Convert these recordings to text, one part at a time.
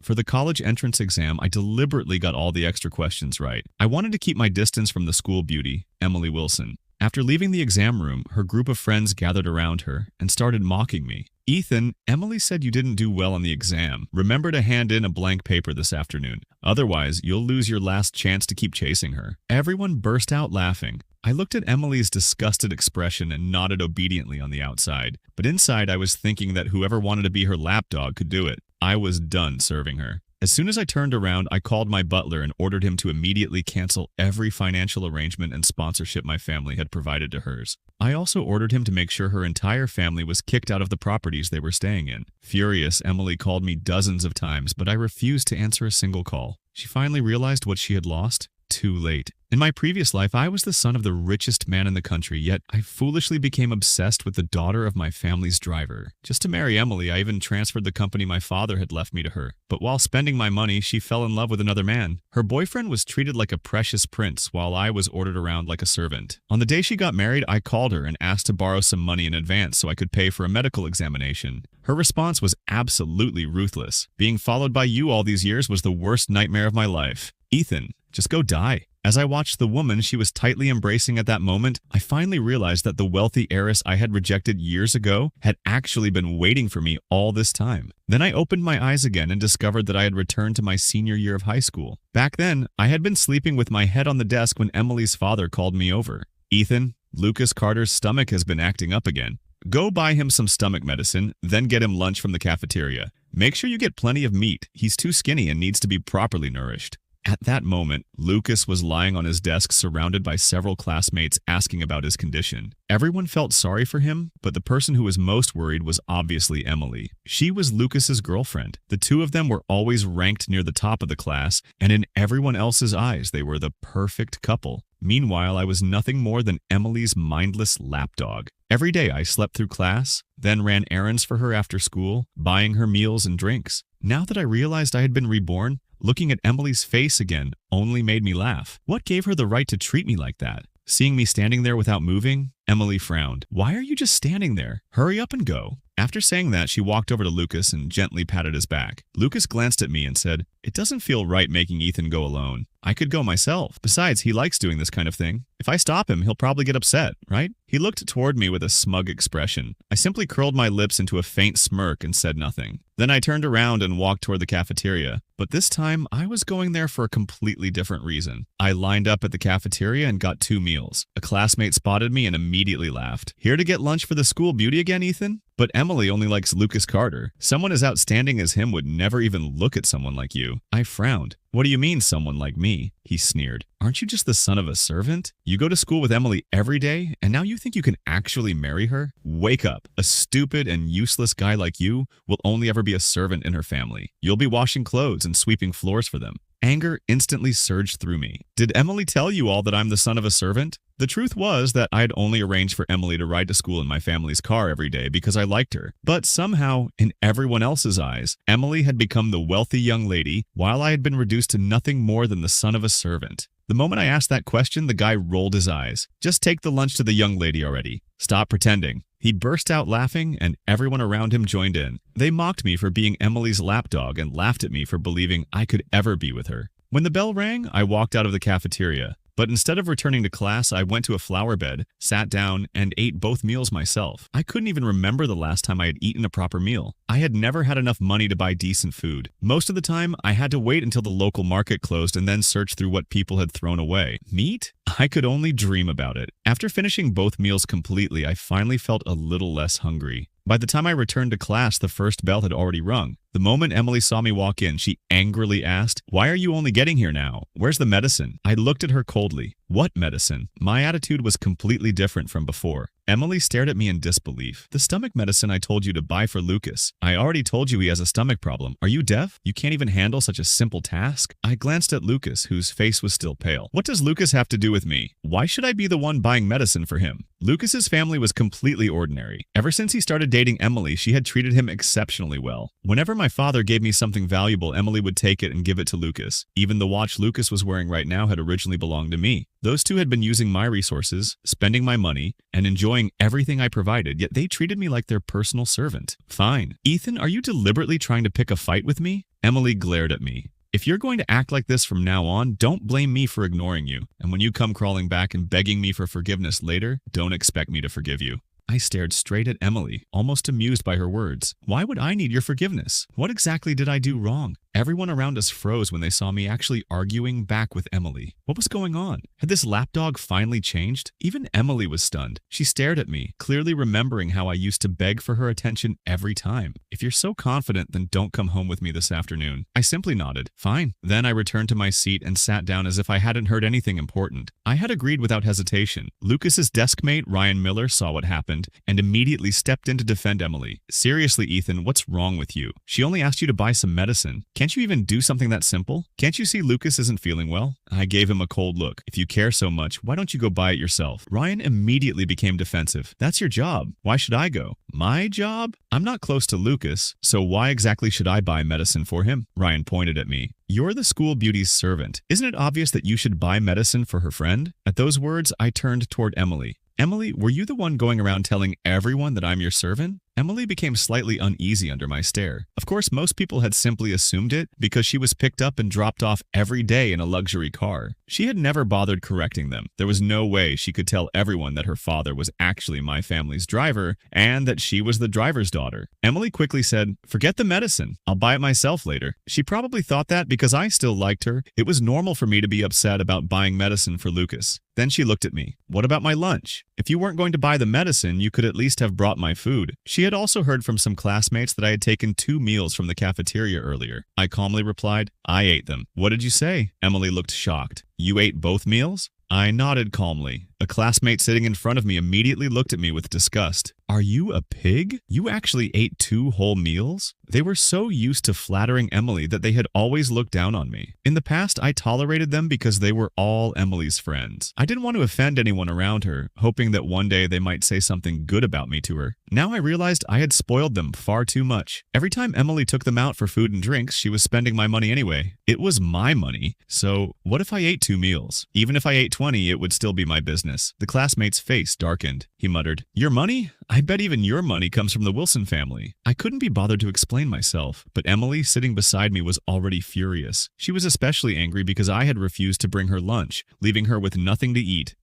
For the college entrance exam, I deliberately got all the extra questions right. I wanted to keep my distance from the school beauty, Emily Wilson. After leaving the exam room, her group of friends gathered around her and started mocking me. Ethan, Emily said you didn't do well on the exam. Remember to hand in a blank paper this afternoon. Otherwise, you'll lose your last chance to keep chasing her. Everyone burst out laughing. I looked at Emily's disgusted expression and nodded obediently on the outside. But inside, I was thinking that whoever wanted to be her lapdog could do it. I was done serving her. As soon as I turned around, I called my butler and ordered him to immediately cancel every financial arrangement and sponsorship my family had provided to hers. I also ordered him to make sure her entire family was kicked out of the properties they were staying in. Furious, Emily called me dozens of times, but I refused to answer a single call. She finally realized what she had lost. Too late. In my previous life, I was the son of the richest man in the country, yet I foolishly became obsessed with the daughter of my family's driver. Just to marry Emily, I even transferred the company my father had left me to her. But while spending my money, she fell in love with another man. Her boyfriend was treated like a precious prince, while I was ordered around like a servant. On the day she got married, I called her and asked to borrow some money in advance so I could pay for a medical examination. Her response was absolutely ruthless. Being followed by you all these years was the worst nightmare of my life. Ethan, just go die. As I watched the woman she was tightly embracing at that moment, I finally realized that the wealthy heiress I had rejected years ago had actually been waiting for me all this time. Then I opened my eyes again and discovered that I had returned to my senior year of high school. Back then, I had been sleeping with my head on the desk when Emily's father called me over. Ethan, Lucas Carter's stomach has been acting up again. Go buy him some stomach medicine, then get him lunch from the cafeteria. Make sure you get plenty of meat. He's too skinny and needs to be properly nourished. At that moment, Lucas was lying on his desk surrounded by several classmates asking about his condition. Everyone felt sorry for him, but the person who was most worried was obviously Emily. She was Lucas's girlfriend. The two of them were always ranked near the top of the class, and in everyone else's eyes, they were the perfect couple. Meanwhile, I was nothing more than Emily's mindless lapdog. Every day I slept through class, then ran errands for her after school, buying her meals and drinks. Now that I realized I had been reborn, looking at Emily's face again only made me laugh. What gave her the right to treat me like that? Seeing me standing there without moving, Emily frowned. Why are you just standing there? Hurry up and go. After saying that, she walked over to Lucas and gently patted his back. Lucas glanced at me and said, "It doesn't feel right making Ethan go alone. I could go myself. Besides, he likes doing this kind of thing. If I stop him, he'll probably get upset, right?" He looked toward me with a smug expression. I simply curled my lips into a faint smirk and said nothing. Then I turned around and walked toward the cafeteria. But this time, I was going there for a completely different reason. I lined up at the cafeteria and got 2 meals. A classmate spotted me and immediately laughed. "Here to get lunch for the school beauty again, Ethan?" But Emily only likes Lucas Carter. Someone as outstanding as him would never even look at someone like you. I frowned. "What do you mean, someone like me?" He sneered. "Aren't you just the son of a servant? You go to school with Emily every day, and now you think you can actually marry her? Wake up. A stupid and useless guy like you will only ever be a servant in her family. You'll be washing clothes and sweeping floors for them." Anger instantly surged through me. Did Emily tell you all that I'm the son of a servant? The truth was that I had only arranged for Emily to ride to school in my family's car every day because I liked her. But somehow, in everyone else's eyes, Emily had become the wealthy young lady, while I had been reduced to nothing more than the son of a servant. The moment I asked that question, the guy rolled his eyes. "Just take the lunch to the young lady already. Stop pretending." He burst out laughing, and everyone around him joined in. They mocked me for being Emily's lapdog and laughed at me for believing I could ever be with her. When the bell rang, I walked out of the cafeteria. But instead of returning to class, I went to a flower bed, sat down, and ate both meals myself. I couldn't even remember the last time I had eaten a proper meal. I had never had enough money to buy decent food. Most of the time, I had to wait until the local market closed and then search through what people had thrown away. Meat? I could only dream about it. After finishing both meals completely, I finally felt a little less hungry. By the time I returned to class, the first bell had already rung. The moment Emily saw me walk in, she angrily asked, "Why are you only getting here now? Where's the medicine?" I looked at her coldly. What medicine? My attitude was completely different from before. Emily stared at me in disbelief. "The stomach medicine I told you to buy for Lucas. I already told you he has a stomach problem. Are you deaf? You can't even handle such a simple task?" I glanced at Lucas, whose face was still pale. What does Lucas have to do with me? Why should I be the one buying medicine for him? Lucas's family was completely ordinary. Ever since he started dating Emily, she had treated him exceptionally well. Whenever my father gave me something valuable, Emily would take it and give it to Lucas. Even the watch Lucas was wearing right now had originally belonged to me. Those two had been using my resources, spending my money, and enjoying everything I provided, yet they treated me like their personal servant. Fine. Ethan, are you deliberately trying to pick a fight with me? Emily glared at me. If you're going to act like this from now on, don't blame me for ignoring you. And when you come crawling back and begging me for forgiveness later, don't expect me to forgive you. I stared straight at Emily, almost amused by her words. Why would I need your forgiveness? What exactly did I do wrong? Everyone around us froze when they saw me actually arguing back with Emily. What was going on? Had this lapdog finally changed? Even Emily was stunned. She stared at me, clearly remembering how I used to beg for her attention every time. If you're so confident, then don't come home with me this afternoon. I simply nodded. Fine. Then I returned to my seat and sat down as if I hadn't heard anything important. I had agreed without hesitation. Lucas's deskmate, Ryan Miller, saw what happened and immediately stepped in to defend Emily. Seriously, Ethan, what's wrong with you? She only asked you to buy some medicine. Can't you even do something that simple? Can't you see Lucas isn't feeling well? I gave him a cold look. If you care so much, why don't you go buy it yourself? Ryan immediately became defensive. That's your job. Why should I go? My job? I'm not close to Lucas, so why exactly should I buy medicine for him? Ryan pointed at me. You're the school beauty's servant. Isn't it obvious that you should buy medicine for her friend? At those words, I turned toward Emily. Emily, were you the one going around telling everyone that I'm your servant? Emily became slightly uneasy under my stare. Of course, most people had simply assumed it because she was picked up and dropped off every day in a luxury car. She had never bothered correcting them. There was no way she could tell everyone that her father was actually my family's driver and that she was the driver's daughter. Emily quickly said, "Forget the medicine. I'll buy it myself later." She probably thought that because I still liked her, it was normal for me to be upset about buying medicine for Lucas. Then she looked at me. "What about my lunch? If you weren't going to buy the medicine, you could at least have brought my food." She had also heard from some classmates that I had taken 2 meals from the cafeteria earlier. I calmly replied, "I ate them." "What did you say?" Emily looked shocked. "You ate both meals?" I nodded calmly. A classmate sitting in front of me immediately looked at me with disgust. "Are you a pig? You actually ate 2 whole meals?" They were so used to flattering Emily that they had always looked down on me. In the past, I tolerated them because they were all Emily's friends. I didn't want to offend anyone around her, hoping that one day they might say something good about me to her. Now I realized I had spoiled them far too much. Every time Emily took them out for food and drinks, she was spending my money anyway. It was my money. So what if I ate 2 meals? Even if I ate 20, it would still be my business. The classmate's face darkened. He muttered, "Your money? I bet even your money comes from the Wilson family." I couldn't be bothered to explain myself, but Emily, sitting beside me, was already furious. She was especially angry because I had refused to bring her lunch, leaving her with nothing to eat.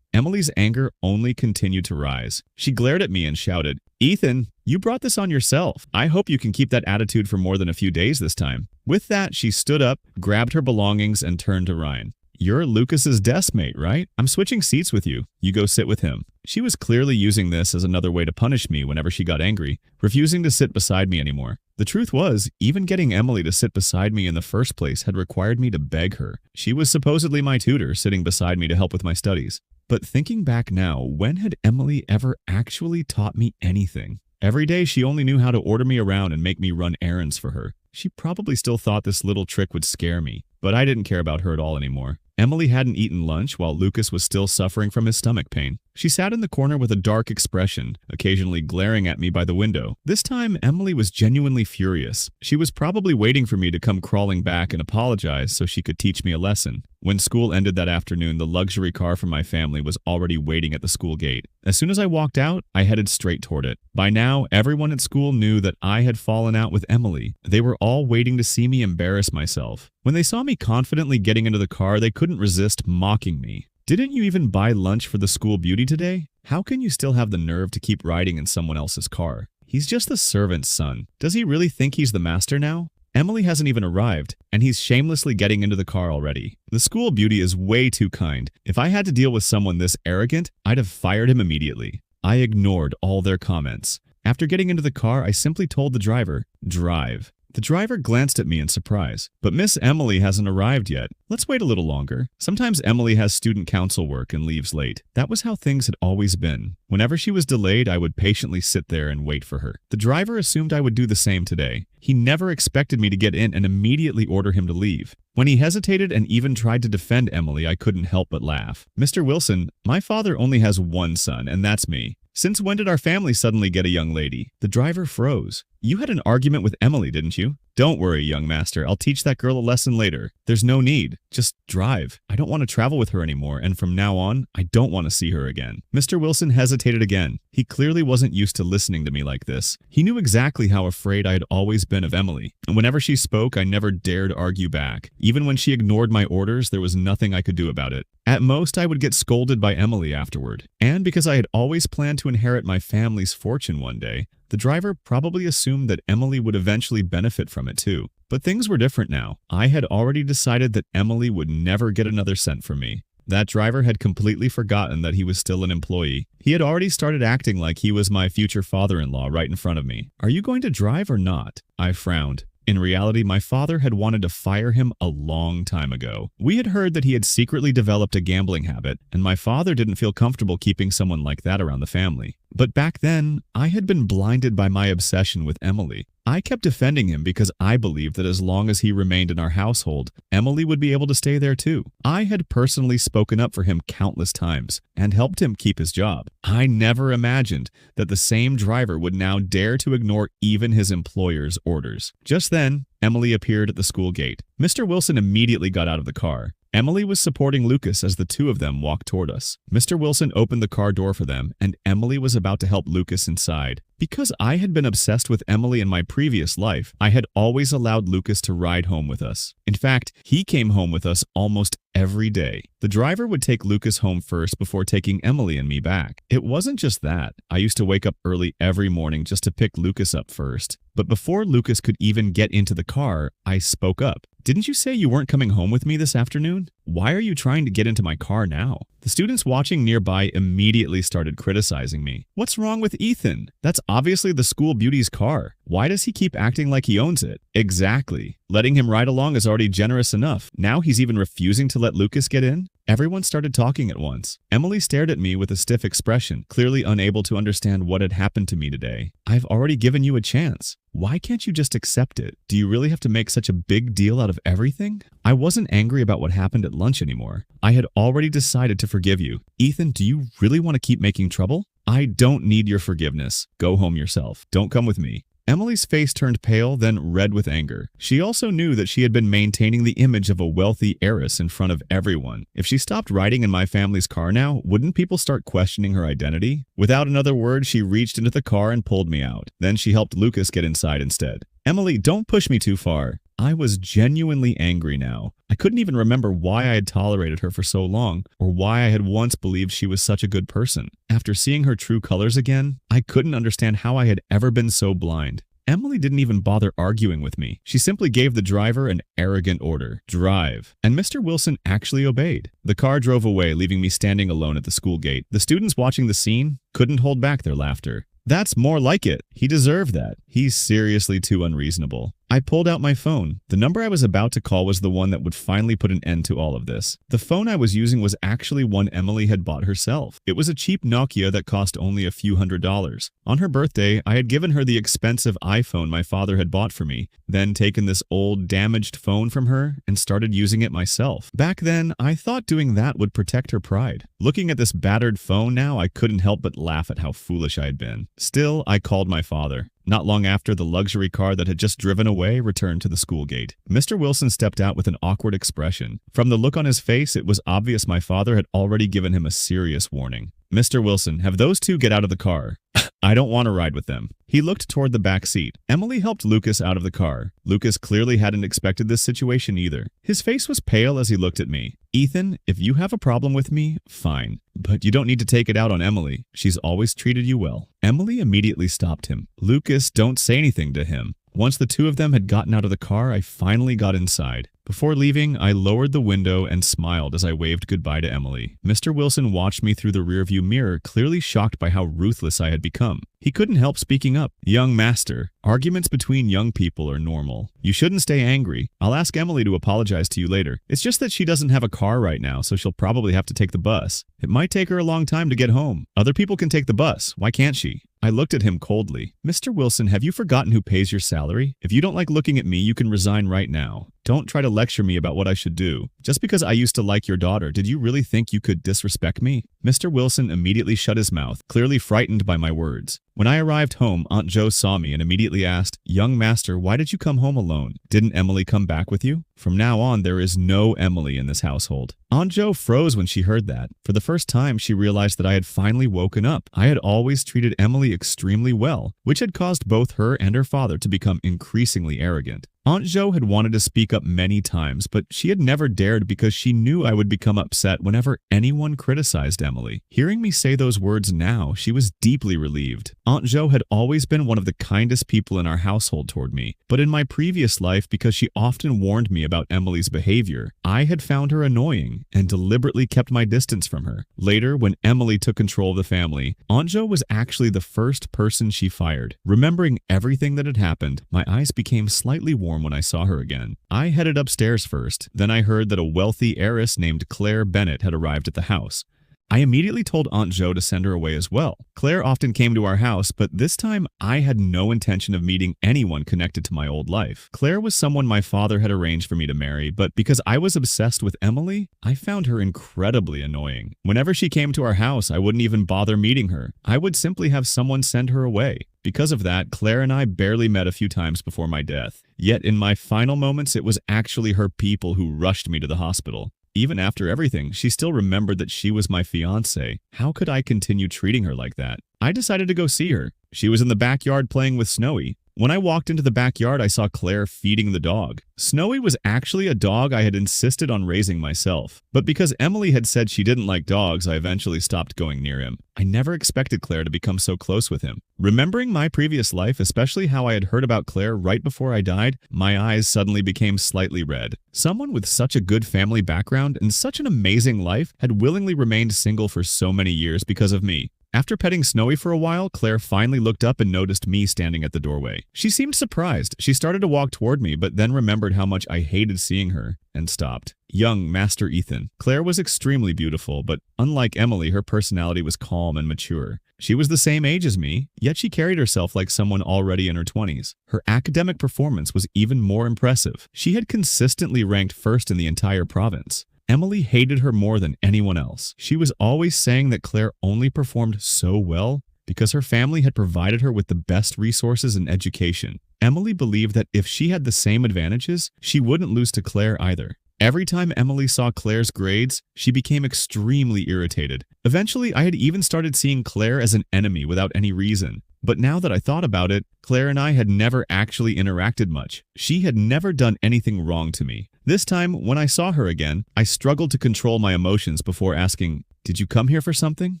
Emily's anger only continued to rise. She glared at me and shouted, "Ethan, you brought this on yourself. I hope you can keep that attitude for more than a few days this time." With that, she stood up, grabbed her belongings, and turned to Ryan. "You're Lucas's deskmate, right? I'm switching seats with you. You go sit with him." She was clearly using this as another way to punish me whenever she got angry, refusing to sit beside me anymore. The truth was, even getting Emily to sit beside me in the first place had required me to beg her. She was supposedly my tutor, sitting beside me to help with my studies. But thinking back now, when had Emily ever actually taught me anything? Every day she only knew how to order me around and make me run errands for her. She probably still thought this little trick would scare me, but I didn't care about her at all anymore. Emily hadn't eaten lunch while Lucas was still suffering from his stomach pain. She sat in the corner with a dark expression, occasionally glaring at me by the window. This time, Emily was genuinely furious. She was probably waiting for me to come crawling back and apologize so she could teach me a lesson. When school ended that afternoon, the luxury car for my family was already waiting at the school gate. As soon as I walked out, I headed straight toward it. By now, everyone at school knew that I had fallen out with Emily. They were all waiting to see me embarrass myself. When they saw me confidently getting into the car, they couldn't resist mocking me. "Didn't you even buy lunch for the school beauty today? How can you still have the nerve to keep riding in someone else's car? He's just the servant's son. Does he really think he's the master now? Emily hasn't even arrived, and he's shamelessly getting into the car already. The school beauty is way too kind. If I had to deal with someone this arrogant, I'd have fired him immediately." I ignored all their comments. After getting into the car, I simply told the driver, "Drive." The driver glanced at me in surprise. "But Miss Emily hasn't arrived yet. Let's wait a little longer." Sometimes Emily has student council work and leaves late. That was how things had always been. Whenever she was delayed, I would patiently sit there and wait for her. The driver assumed I would do the same today. He never expected me to get in and immediately order him to leave. When he hesitated and even tried to defend Emily, I couldn't help but laugh. "Mr. Wilson, my father only has one son, and that's me. Since when did our family suddenly get a young lady?" The driver froze. You had an argument with Emily, didn't you? Don't worry, young master. I'll teach that girl a lesson later. There's no need. Just drive. I don't want to travel with her anymore, and from now on, I don't want to see her again. Mr. Wilson hesitated again. He clearly wasn't used to listening to me like this. He knew exactly how afraid I had always been of Emily, and whenever she spoke, I never dared argue back. Even when she ignored my orders, there was nothing I could do about it. At most, I would get scolded by Emily afterward. And because I had always planned to inherit my family's fortune one day, the driver probably assumed that Emily would eventually benefit from it too. But things were different now. I had already decided that Emily would never get another cent from me. That driver had completely forgotten that he was still an employee. He had already started acting like he was my future father-in-law right in front of me. Are you going to drive or not? I frowned. In reality, my father had wanted to fire him a long time ago. We had heard that he had secretly developed a gambling habit, and my father didn't feel comfortable keeping someone like that around the family. But back then, I had been blinded by my obsession with Emily. I kept defending him because I believed that as long as he remained in our household, Emily would be able to stay there too. I had personally spoken up for him countless times and helped him keep his job. I never imagined that the same driver would now dare to ignore even his employer's orders. Just then, Emily appeared at the school gate. Mr. Wilson immediately got out of the car. Emily was supporting Lucas as the two of them walked toward us. Mr. Wilson opened the car door for them, and Emily was about to help Lucas inside. Because I had been obsessed with Emily in my previous life, I had always allowed Lucas to ride home with us. In fact, he came home with us almost every day. The driver would take Lucas home first before taking Emily and me back. It wasn't just that. I used to wake up early every morning just to pick Lucas up first. But before Lucas could even get into the car, I spoke up. Didn't you say you weren't coming home with me this afternoon? Why are you trying to get into my car now? The students watching nearby immediately started criticizing me. What's wrong with Ethan? That's obviously the school beauty's car. Why does he keep acting like he owns it? Exactly. Letting him ride along is already generous enough. Now he's even refusing to let Lucas get in? Everyone started talking at once. Emily stared at me with a stiff expression, clearly unable to understand what had happened to me today. I've already given you a chance. Why can't you just accept it? Do you really have to make such a big deal out of everything? I wasn't angry about what happened at lunch anymore. I had already decided to forgive you. Ethan, do you really want to keep making trouble? I don't need your forgiveness. Go home yourself. Don't come with me. Emily's face turned pale, then red with anger. She also knew that she had been maintaining the image of a wealthy heiress in front of everyone. If she stopped riding in my family's car now, wouldn't people start questioning her identity? Without another word, she reached into the car and pulled me out. Then she helped Lucas get inside instead. Emily, don't push me too far. I was genuinely angry now. I couldn't even remember why I had tolerated her for so long, or why I had once believed she was such a good person. After seeing her true colors again, I couldn't understand how I had ever been so blind. Emily didn't even bother arguing with me. She simply gave the driver an arrogant order, drive. And Mr. Wilson actually obeyed. The car drove away, leaving me standing alone at the school gate. The students watching the scene couldn't hold back their laughter. That's more like it. He deserved that. He's seriously too unreasonable. I pulled out my phone. The number I was about to call was the one that would finally put an end to all of this. The phone I was using was actually one Emily had bought herself. It was a cheap Nokia that cost only a few $100s. On her birthday, I had given her the expensive iPhone my father had bought for me, then taken this old, damaged phone from her and started using it myself. Back then, I thought doing that would protect her pride. Looking at this battered phone now, I couldn't help but laugh at how foolish I had been. Still, I called my father. Not long after, the luxury car that had just driven away returned to the school gate. Mr. Wilson stepped out with an awkward expression. From the look on his face, it was obvious my father had already given him a serious warning. Mr. Wilson, have those two get out of the car. I don't want to ride with them. He looked toward the back seat. Emily helped Lucas out of the car. Lucas clearly hadn't expected this situation either. His face was pale as he looked at me. Ethan, if you have a problem with me, fine. But you don't need to take it out on Emily. She's always treated you well. Emily immediately stopped him. Lucas, don't say anything to him. Once the two of them had gotten out of the car, I finally got inside. Before leaving, I lowered the window and smiled as I waved goodbye to Emily. Mr. Wilson watched me through the rearview mirror, clearly shocked by how ruthless I had become. He couldn't help speaking up. Young master, arguments between young people are normal. You shouldn't stay angry. I'll ask Emily to apologize to you later. It's just that she doesn't have a car right now, so she'll probably have to take the bus. It might take her a long time to get home. Other people can take the bus. Why can't she? I looked at him coldly. Mr. Wilson, have you forgotten who pays your salary? If you don't like looking at me, you can resign right now. Don't try to lecture me about what I should do. Just because I used to like your daughter, did you really think you could disrespect me?" Mr. Wilson immediately shut his mouth, clearly frightened by my words. When I arrived home, Aunt Jo saw me and immediately asked, "Young master, why did you come home alone? Didn't Emily come back with you?" From now on, there is no Emily in this household. Aunt Jo froze when she heard that. For the first time, she realized that I had finally woken up. I had always treated Emily extremely well, which had caused both her and her father to become increasingly arrogant. Aunt Jo had wanted to speak up many times, but she had never dared because she knew I would become upset whenever anyone criticized Emily. Hearing me say those words now, she was deeply relieved. Aunt Jo had always been one of the kindest people in our household toward me, but in my previous life, because she often warned me about Emily's behavior, I had found her annoying and deliberately kept my distance from her. Later, when Emily took control of the family, Aunt Jo was actually the first person she fired. Remembering everything that had happened, my eyes became slightly warm when I saw her again. I headed upstairs first, then I heard that a wealthy heiress named Claire Bennett had arrived at the house. I immediately told Aunt Jo to send her away as well. Claire often came to our house, but this time I had no intention of meeting anyone connected to my old life. Claire was someone my father had arranged for me to marry, but because I was obsessed with Emily, I found her incredibly annoying. Whenever she came to our house, I wouldn't even bother meeting her. I would simply have someone send her away. Because of that, Claire and I barely met a few times before my death. Yet in my final moments, it was actually her people who rushed me to the hospital. Even after everything, she still remembered that she was my fiancé. How could I continue treating her like that? I decided to go see her. She was in the backyard playing with Snowy. When I walked into the backyard, I saw Claire feeding the dog. Snowy was actually a dog I had insisted on raising myself. But because Emily had said she didn't like dogs, I eventually stopped going near him. I never expected Claire to become so close with him. Remembering my previous life, especially how I had heard about Claire right before I died, my eyes suddenly became slightly red. Someone with such a good family background and such an amazing life had willingly remained single for so many years because of me. After petting Snowy for a while, Claire finally looked up and noticed me standing at the doorway. She seemed surprised. She started to walk toward me, but then remembered how much I hated seeing her and stopped. Young Master Ethan. Claire was extremely beautiful, but unlike Emily, her personality was calm and mature. She was the same age as me, yet she carried herself like someone already in her 20s. Her academic performance was even more impressive. She had consistently ranked first in the entire province. Emily hated her more than anyone else. She was always saying that Claire only performed so well because her family had provided her with the best resources and education. Emily believed that if she had the same advantages, she wouldn't lose to Claire either. Every time Emily saw Claire's grades, she became extremely irritated. Eventually, I had even started seeing Claire as an enemy without any reason. But now that I thought about it, Claire and I had never actually interacted much. She had never done anything wrong to me. This time, when I saw her again, I struggled to control my emotions before asking, "Did you come here for something?"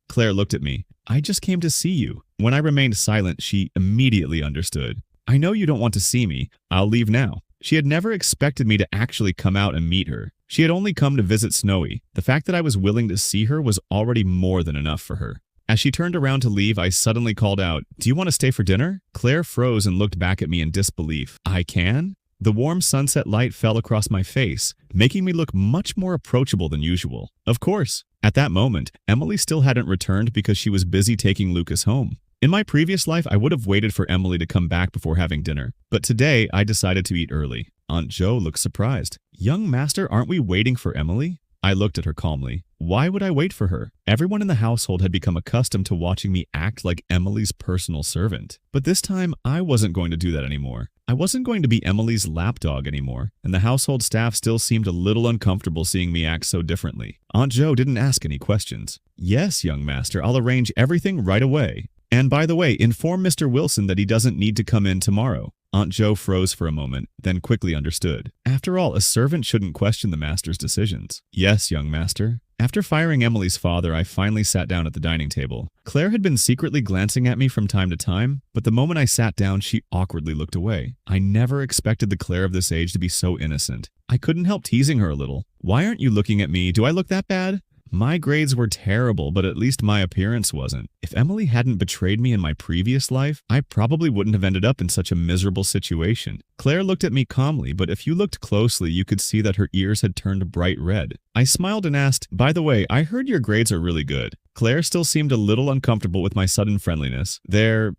Claire looked at me. "I just came to see you." When I remained silent, she immediately understood. "I know you don't want to see me. I'll leave now." She had never expected me to actually come out and meet her. She had only come to visit Snowy. The fact that I was willing to see her was already more than enough for her. As she turned around to leave, I suddenly called out, "Do you want to stay for dinner?" Claire froze and looked back at me in disbelief. "I can?" The warm sunset light fell across my face, making me look much more approachable than usual. Of course. At that moment, Emily still hadn't returned because she was busy taking Lucas home. In my previous life, I would have waited for Emily to come back before having dinner. But today, I decided to eat early. Aunt Jo looked surprised. "Young master, aren't we waiting for Emily?" I looked at her calmly. Why would I wait for her? Everyone in the household had become accustomed to watching me act like Emily's personal servant. But this time, I wasn't going to do that anymore. I wasn't going to be Emily's lapdog anymore, and the household staff still seemed a little uncomfortable seeing me act so differently. Aunt Jo didn't ask any questions. "Yes, young master, I'll arrange everything right away. And by the way, inform Mr. Wilson that he doesn't need to come in tomorrow." Aunt Jo froze for a moment, then quickly understood. After all, a servant shouldn't question the master's decisions. "Yes, young master." After firing Emily's father, I finally sat down at the dining table. Claire had been secretly glancing at me from time to time, but the moment I sat down, she awkwardly looked away. I never expected the Claire of this age to be so innocent. I couldn't help teasing her a little. "Why aren't you looking at me? Do I look that bad?" My grades were terrible, but at least my appearance wasn't. If Emily hadn't betrayed me in my previous life, I probably wouldn't have ended up in such a miserable situation. Claire looked at me calmly, but if you looked closely, you could see that her ears had turned bright red. I smiled and asked, "By the way, I heard your grades are really good." Claire still seemed a little uncomfortable with my sudden friendliness.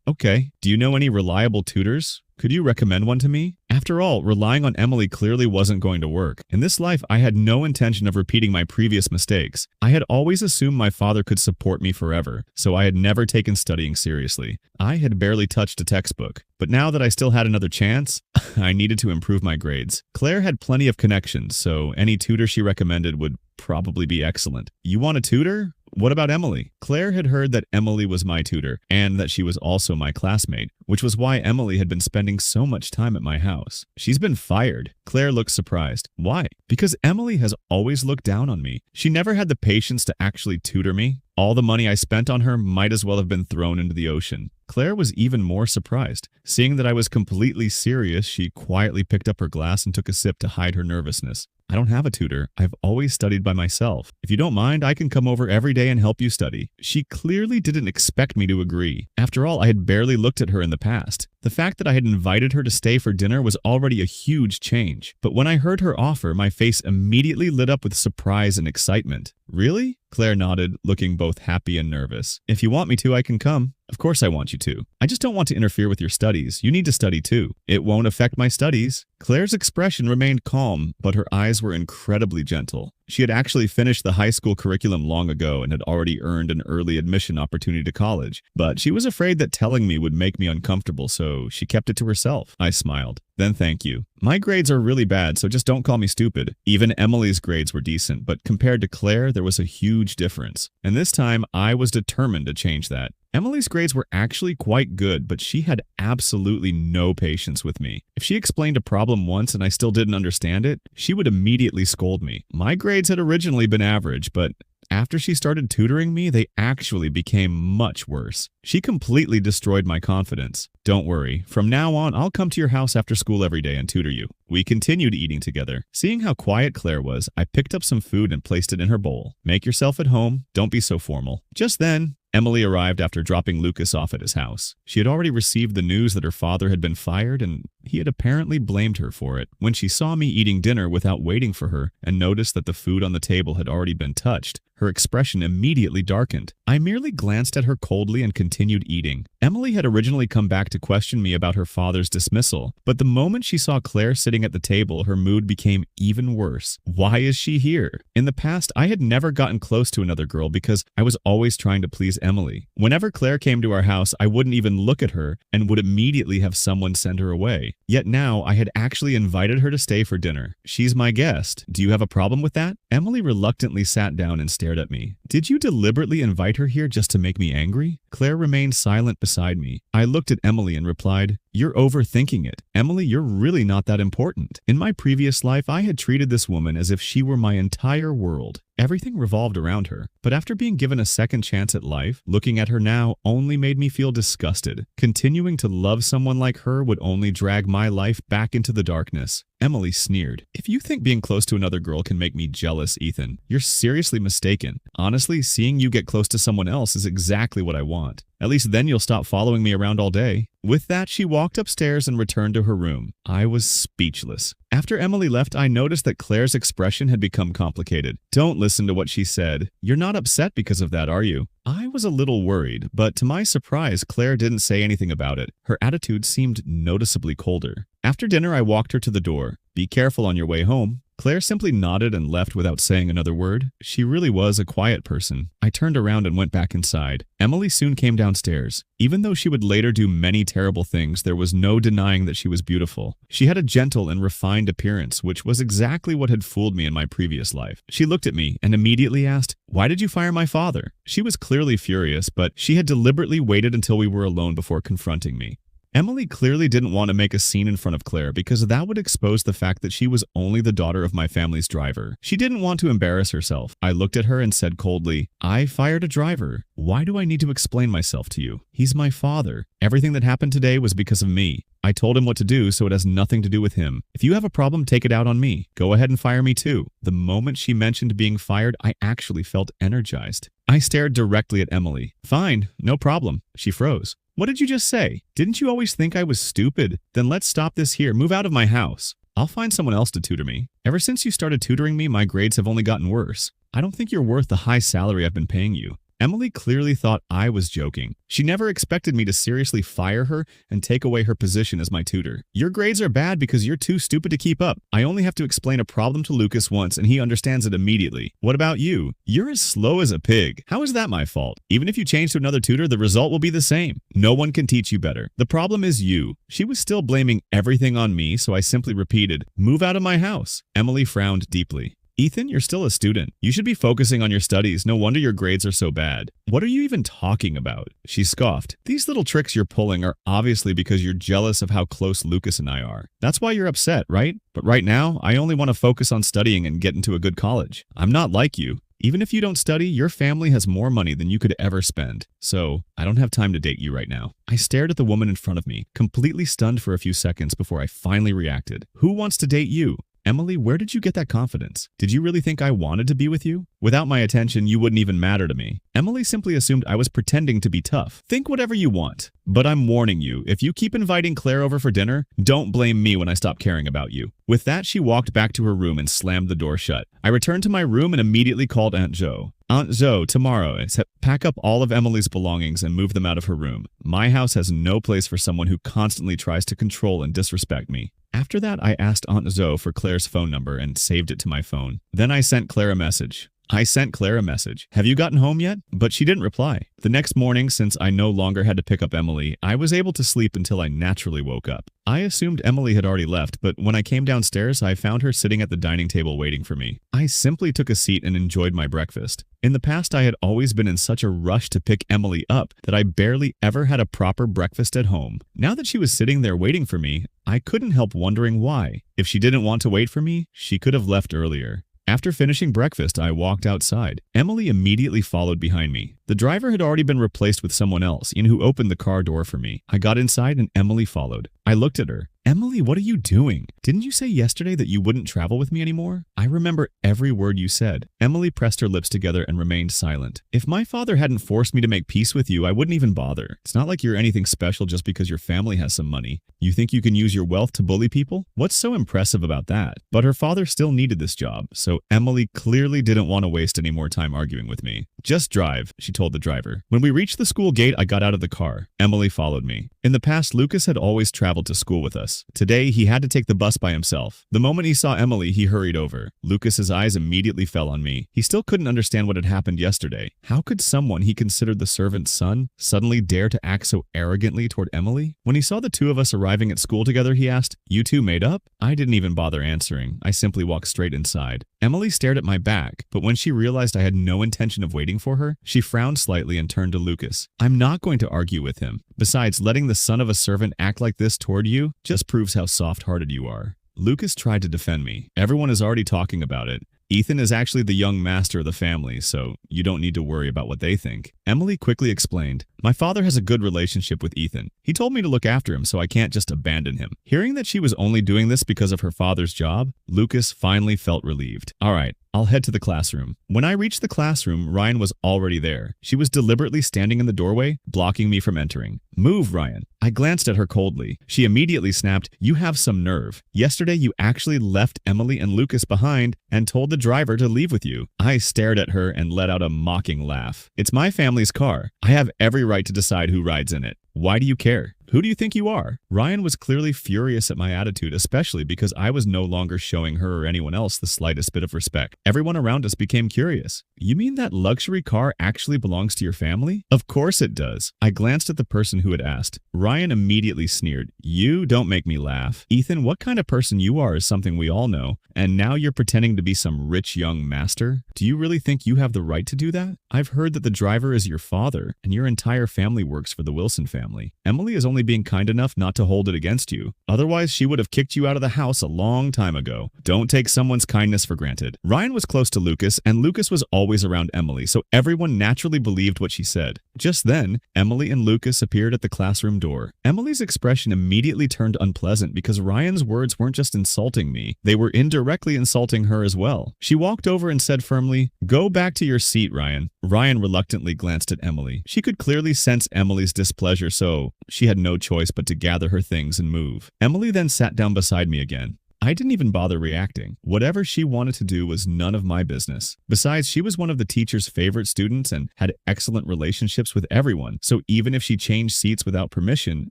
Okay. Do you know any reliable tutors? Could you recommend one to me? After all, relying on Emily clearly wasn't going to work. In this life, I had no intention of repeating my previous mistakes. I had always assumed my father could support me forever, so I had never taken studying seriously. I had barely touched a textbook. But now that I still had another chance, I needed to improve my grades. Claire had plenty of connections, so any tutor she recommended would probably be excellent. You want a tutor? What about Emily? Claire had heard that Emily was my tutor and that she was also my classmate, which was why Emily had been spending so much time at my house. She's been fired. Claire looked surprised. Why? Because Emily has always looked down on me. She never had the patience to actually tutor me. All the money I spent on her might as well have been thrown into the ocean. Claire was even more surprised. Seeing that I was completely serious, she quietly picked up her glass and took a sip to hide her nervousness. I don't have a tutor. I've always studied by myself. If you don't mind, I can come over every day and help you study. She clearly didn't expect me to agree. After all, I had barely looked at her in the past. The fact that I had invited her to stay for dinner was already a huge change. But when I heard her offer, my face immediately lit up with surprise and excitement. Really? Claire nodded, looking both happy and nervous. If you want me to, I can come. Of course I want you to. I just don't want to interfere with your studies. You need to study too. It won't affect my studies. Claire's expression remained calm, but her eyes were incredibly gentle. She had actually finished the high school curriculum long ago and had already earned an early admission opportunity to college. But she was afraid that telling me would make me uncomfortable, so she kept it to herself. I smiled. Then thank you. My grades are really bad, so just don't call me stupid. Even Emily's grades were decent, but compared to Claire, there was a huge difference. And this time, I was determined to change that. Emily's grades were actually quite good, but she had absolutely no patience with me. If she explained a problem once and I still didn't understand it, she would immediately scold me. My grades had originally been average, but after she started tutoring me, they actually became much worse. She completely destroyed my confidence. Don't worry, from now on, I'll come to your house after school every day and tutor you. We continued eating together. Seeing how quiet Claire was, I picked up some food and placed it in her bowl. Make yourself at home. Don't be so formal. Just then, Emily arrived after dropping Lucas off at his house. She had already received the news that her father had been fired, and he had apparently blamed her for it. When she saw me eating dinner without waiting for her and noticed that the food on the table had already been touched, her expression immediately darkened. I merely glanced at her coldly and continued eating. Emily had originally come back to question me about her father's dismissal, but the moment she saw Claire sitting at the table, her mood became even worse. Why is she here? In the past, I had never gotten close to another girl because I was always trying to please Emily. Whenever Claire came to our house, I wouldn't even look at her and would immediately have someone send her away. Yet now, I had actually invited her to stay for dinner. She's my guest. Do you have a problem with that? Emily reluctantly sat down and stared at me. Did you deliberately invite her here just to make me angry? Claire remained silent beside me. I looked at Emily and replied, "You're overthinking it. Emily, you're really not that important. In my previous life, I had treated this woman as if she were my entire world. Everything revolved around her. But after being given a second chance at life, looking at her now only made me feel disgusted. Continuing to love someone like her would only drag my life back into the darkness." Emily sneered. "If you think being close to another girl can make me jealous, Ethan, you're seriously mistaken. Honestly, seeing you get close to someone else is exactly what I want. At least then you'll stop following me around all day." With that, she walked upstairs and returned to her room. I was speechless. After Emily left, I noticed that Claire's expression had become complicated. Don't listen to what she said. You're not upset because of that, are you? I was a little worried, but to my surprise, Claire didn't say anything about it. Her attitude seemed noticeably colder. After dinner, I walked her to the door. "Be careful on your way home." Claire simply nodded and left without saying another word. She really was a quiet person. I turned around and went back inside. Emily soon came downstairs. Even though she would later do many terrible things, there was no denying that she was beautiful. She had a gentle and refined appearance, which was exactly what had fooled me in my previous life. She looked at me and immediately asked, "Why did you fire my father?" She was clearly furious, but she had deliberately waited until we were alone before confronting me. Emily clearly didn't want to make a scene in front of Claire because that would expose the fact that she was only the daughter of my family's driver. She didn't want to embarrass herself. I looked at her and said coldly, "I fired a driver. Why do I need to explain myself to you? He's my father. Everything that happened today was because of me. I told him what to do, so it has nothing to do with him. If you have a problem, take it out on me. Go ahead and fire me too." The moment she mentioned being fired, I actually felt energized. I stared directly at Emily. "Fine, no problem." She froze. "What did you just say? Didn't you always think I was stupid? Then let's stop this here. Move out of my house. I'll find someone else to tutor me. Ever since you started tutoring me, my grades have only gotten worse. I don't think you're worth the high salary I've been paying you." Emily clearly thought I was joking. She never expected me to seriously fire her and take away her position as my tutor. Your grades are bad because you're too stupid to keep up. I only have to explain a problem to Lucas once and he understands it immediately. What about you? You're as slow as a pig. How is that my fault? Even if you change to another tutor, the result will be the same. No one can teach you better. The problem is you. She was still blaming everything on me, so I simply repeated, "Move out of my house." Emily frowned deeply. Ethan, you're still a student. You should be focusing on your studies. No wonder your grades are so bad. What are you even talking about? She scoffed. These little tricks you're pulling are obviously because you're jealous of how close Lucas and I are. That's why you're upset, right? But right now, I only want to focus on studying and get into a good college. I'm not like you. Even if you don't study, your family has more money than you could ever spend. So, I don't have time to date you right now. I stared at the woman in front of me, completely stunned for a few seconds before I finally reacted. Who wants to date you? Emily, where did you get that confidence? Did you really think I wanted to be with you? Without my attention, you wouldn't even matter to me. Emily simply assumed I was pretending to be tough. Think whatever you want. But I'm warning you, if you keep inviting Claire over for dinner, don't blame me when I stop caring about you. With that, she walked back to her room and slammed the door shut. I returned to my room and immediately called Aunt Jo. Aunt Jo, tomorrow, pack up all of Emily's belongings and move them out of her room. My house has no place for someone who constantly tries to control and disrespect me. After that, I asked Aunt Zo for Claire's phone number and saved it to my phone. Then I sent Claire a message. Have you gotten home yet? But she didn't reply. The next morning, since I no longer had to pick up Emily, I was able to sleep until I naturally woke up. I assumed Emily had already left, but when I came downstairs, I found her sitting at the dining table waiting for me. I simply took a seat and enjoyed my breakfast. In the past, I had always been in such a rush to pick Emily up that I barely ever had a proper breakfast at home. Now that she was sitting there waiting for me, I couldn't help wondering why. If she didn't want to wait for me, she could have left earlier. After finishing breakfast, I walked outside. Emily immediately followed behind me. The driver had already been replaced with someone else, who opened the car door for me. I got inside and Emily followed. I looked at her. Emily, what are you doing? Didn't you say yesterday that you wouldn't travel with me anymore? I remember every word you said. Emily pressed her lips together and remained silent. If my father hadn't forced me to make peace with you, I wouldn't even bother. It's not like you're anything special just because your family has some money. You think you can use your wealth to bully people? What's so impressive about that? But her father still needed this job, so Emily clearly didn't want to waste any more time arguing with me. Just drive, she told the driver. When we reached the school gate, I got out of the car. Emily followed me. In the past, Lucas had always traveled to school with us. Today, he had to take the bus by himself. The moment he saw Emily, he hurried over. Lucas's eyes immediately fell on me. He still couldn't understand what had happened yesterday. How could someone he considered the servant's son suddenly dare to act so arrogantly toward Emily? When he saw the two of us arriving at school together, he asked, "You two made up?" I didn't even bother answering. I simply walked straight inside. Emily stared at my back, but when she realized I had no intention of waiting for her, she frowned slightly and turned to Lucas. I'm not going to argue with him. Besides, letting the son of a servant act like this toward you just proves how soft-hearted you are. Lucas tried to defend me. Everyone is already talking about it. Ethan is actually the young master of the family, so you don't need to worry about what they think. Emily quickly explained, "My father has a good relationship with Ethan. He told me to look after him, so I can't just abandon him." Hearing that she was only doing this because of her father's job, Lucas finally felt relieved. All right, I'll head to the classroom. When I reached the classroom, Ryan was already there. She was deliberately standing in the doorway, blocking me from entering. "Move, Ryan." I glanced at her coldly. She immediately snapped, "You have some nerve. Yesterday you actually left Emily and Lucas behind and told the driver to leave with you." I stared at her and let out a mocking laugh. "It's my family's car. I have every right to decide who rides in it. Why do you care? Who do you think you are?" Ryan was clearly furious at my attitude, especially because I was no longer showing her or anyone else the slightest bit of respect. Everyone around us became curious. "You mean that luxury car actually belongs to your family?" "Of course it does." I glanced at the person who had asked. Ryan immediately sneered. "You don't make me laugh. Ethan, what kind of person you are is something we all know, and now you're pretending to be some rich young master? Do you really think you have the right to do that? I've heard that the driver is your father, and your entire family works for the Wilson family. Emily is only being kind enough not to hold it against you. Otherwise, she would have kicked you out of the house a long time ago. Don't take someone's kindness for granted." Ryan was close to Lucas, and Lucas was always around Emily, so everyone naturally believed what she said. Just then, Emily and Lucas appeared at the classroom door. Emily's expression immediately turned unpleasant because Ryan's words weren't just insulting me, they were indirectly insulting her as well. She walked over and said firmly, "Go back to your seat, Ryan." Ryan reluctantly glanced at Emily. She could clearly sense Emily's displeasure, so she had no choice but to gather her things and move. Emily then sat down beside me again. I didn't even bother reacting. Whatever she wanted to do was none of my business. Besides, she was one of the teacher's favorite students and had excellent relationships with everyone, so even if she changed seats without permission,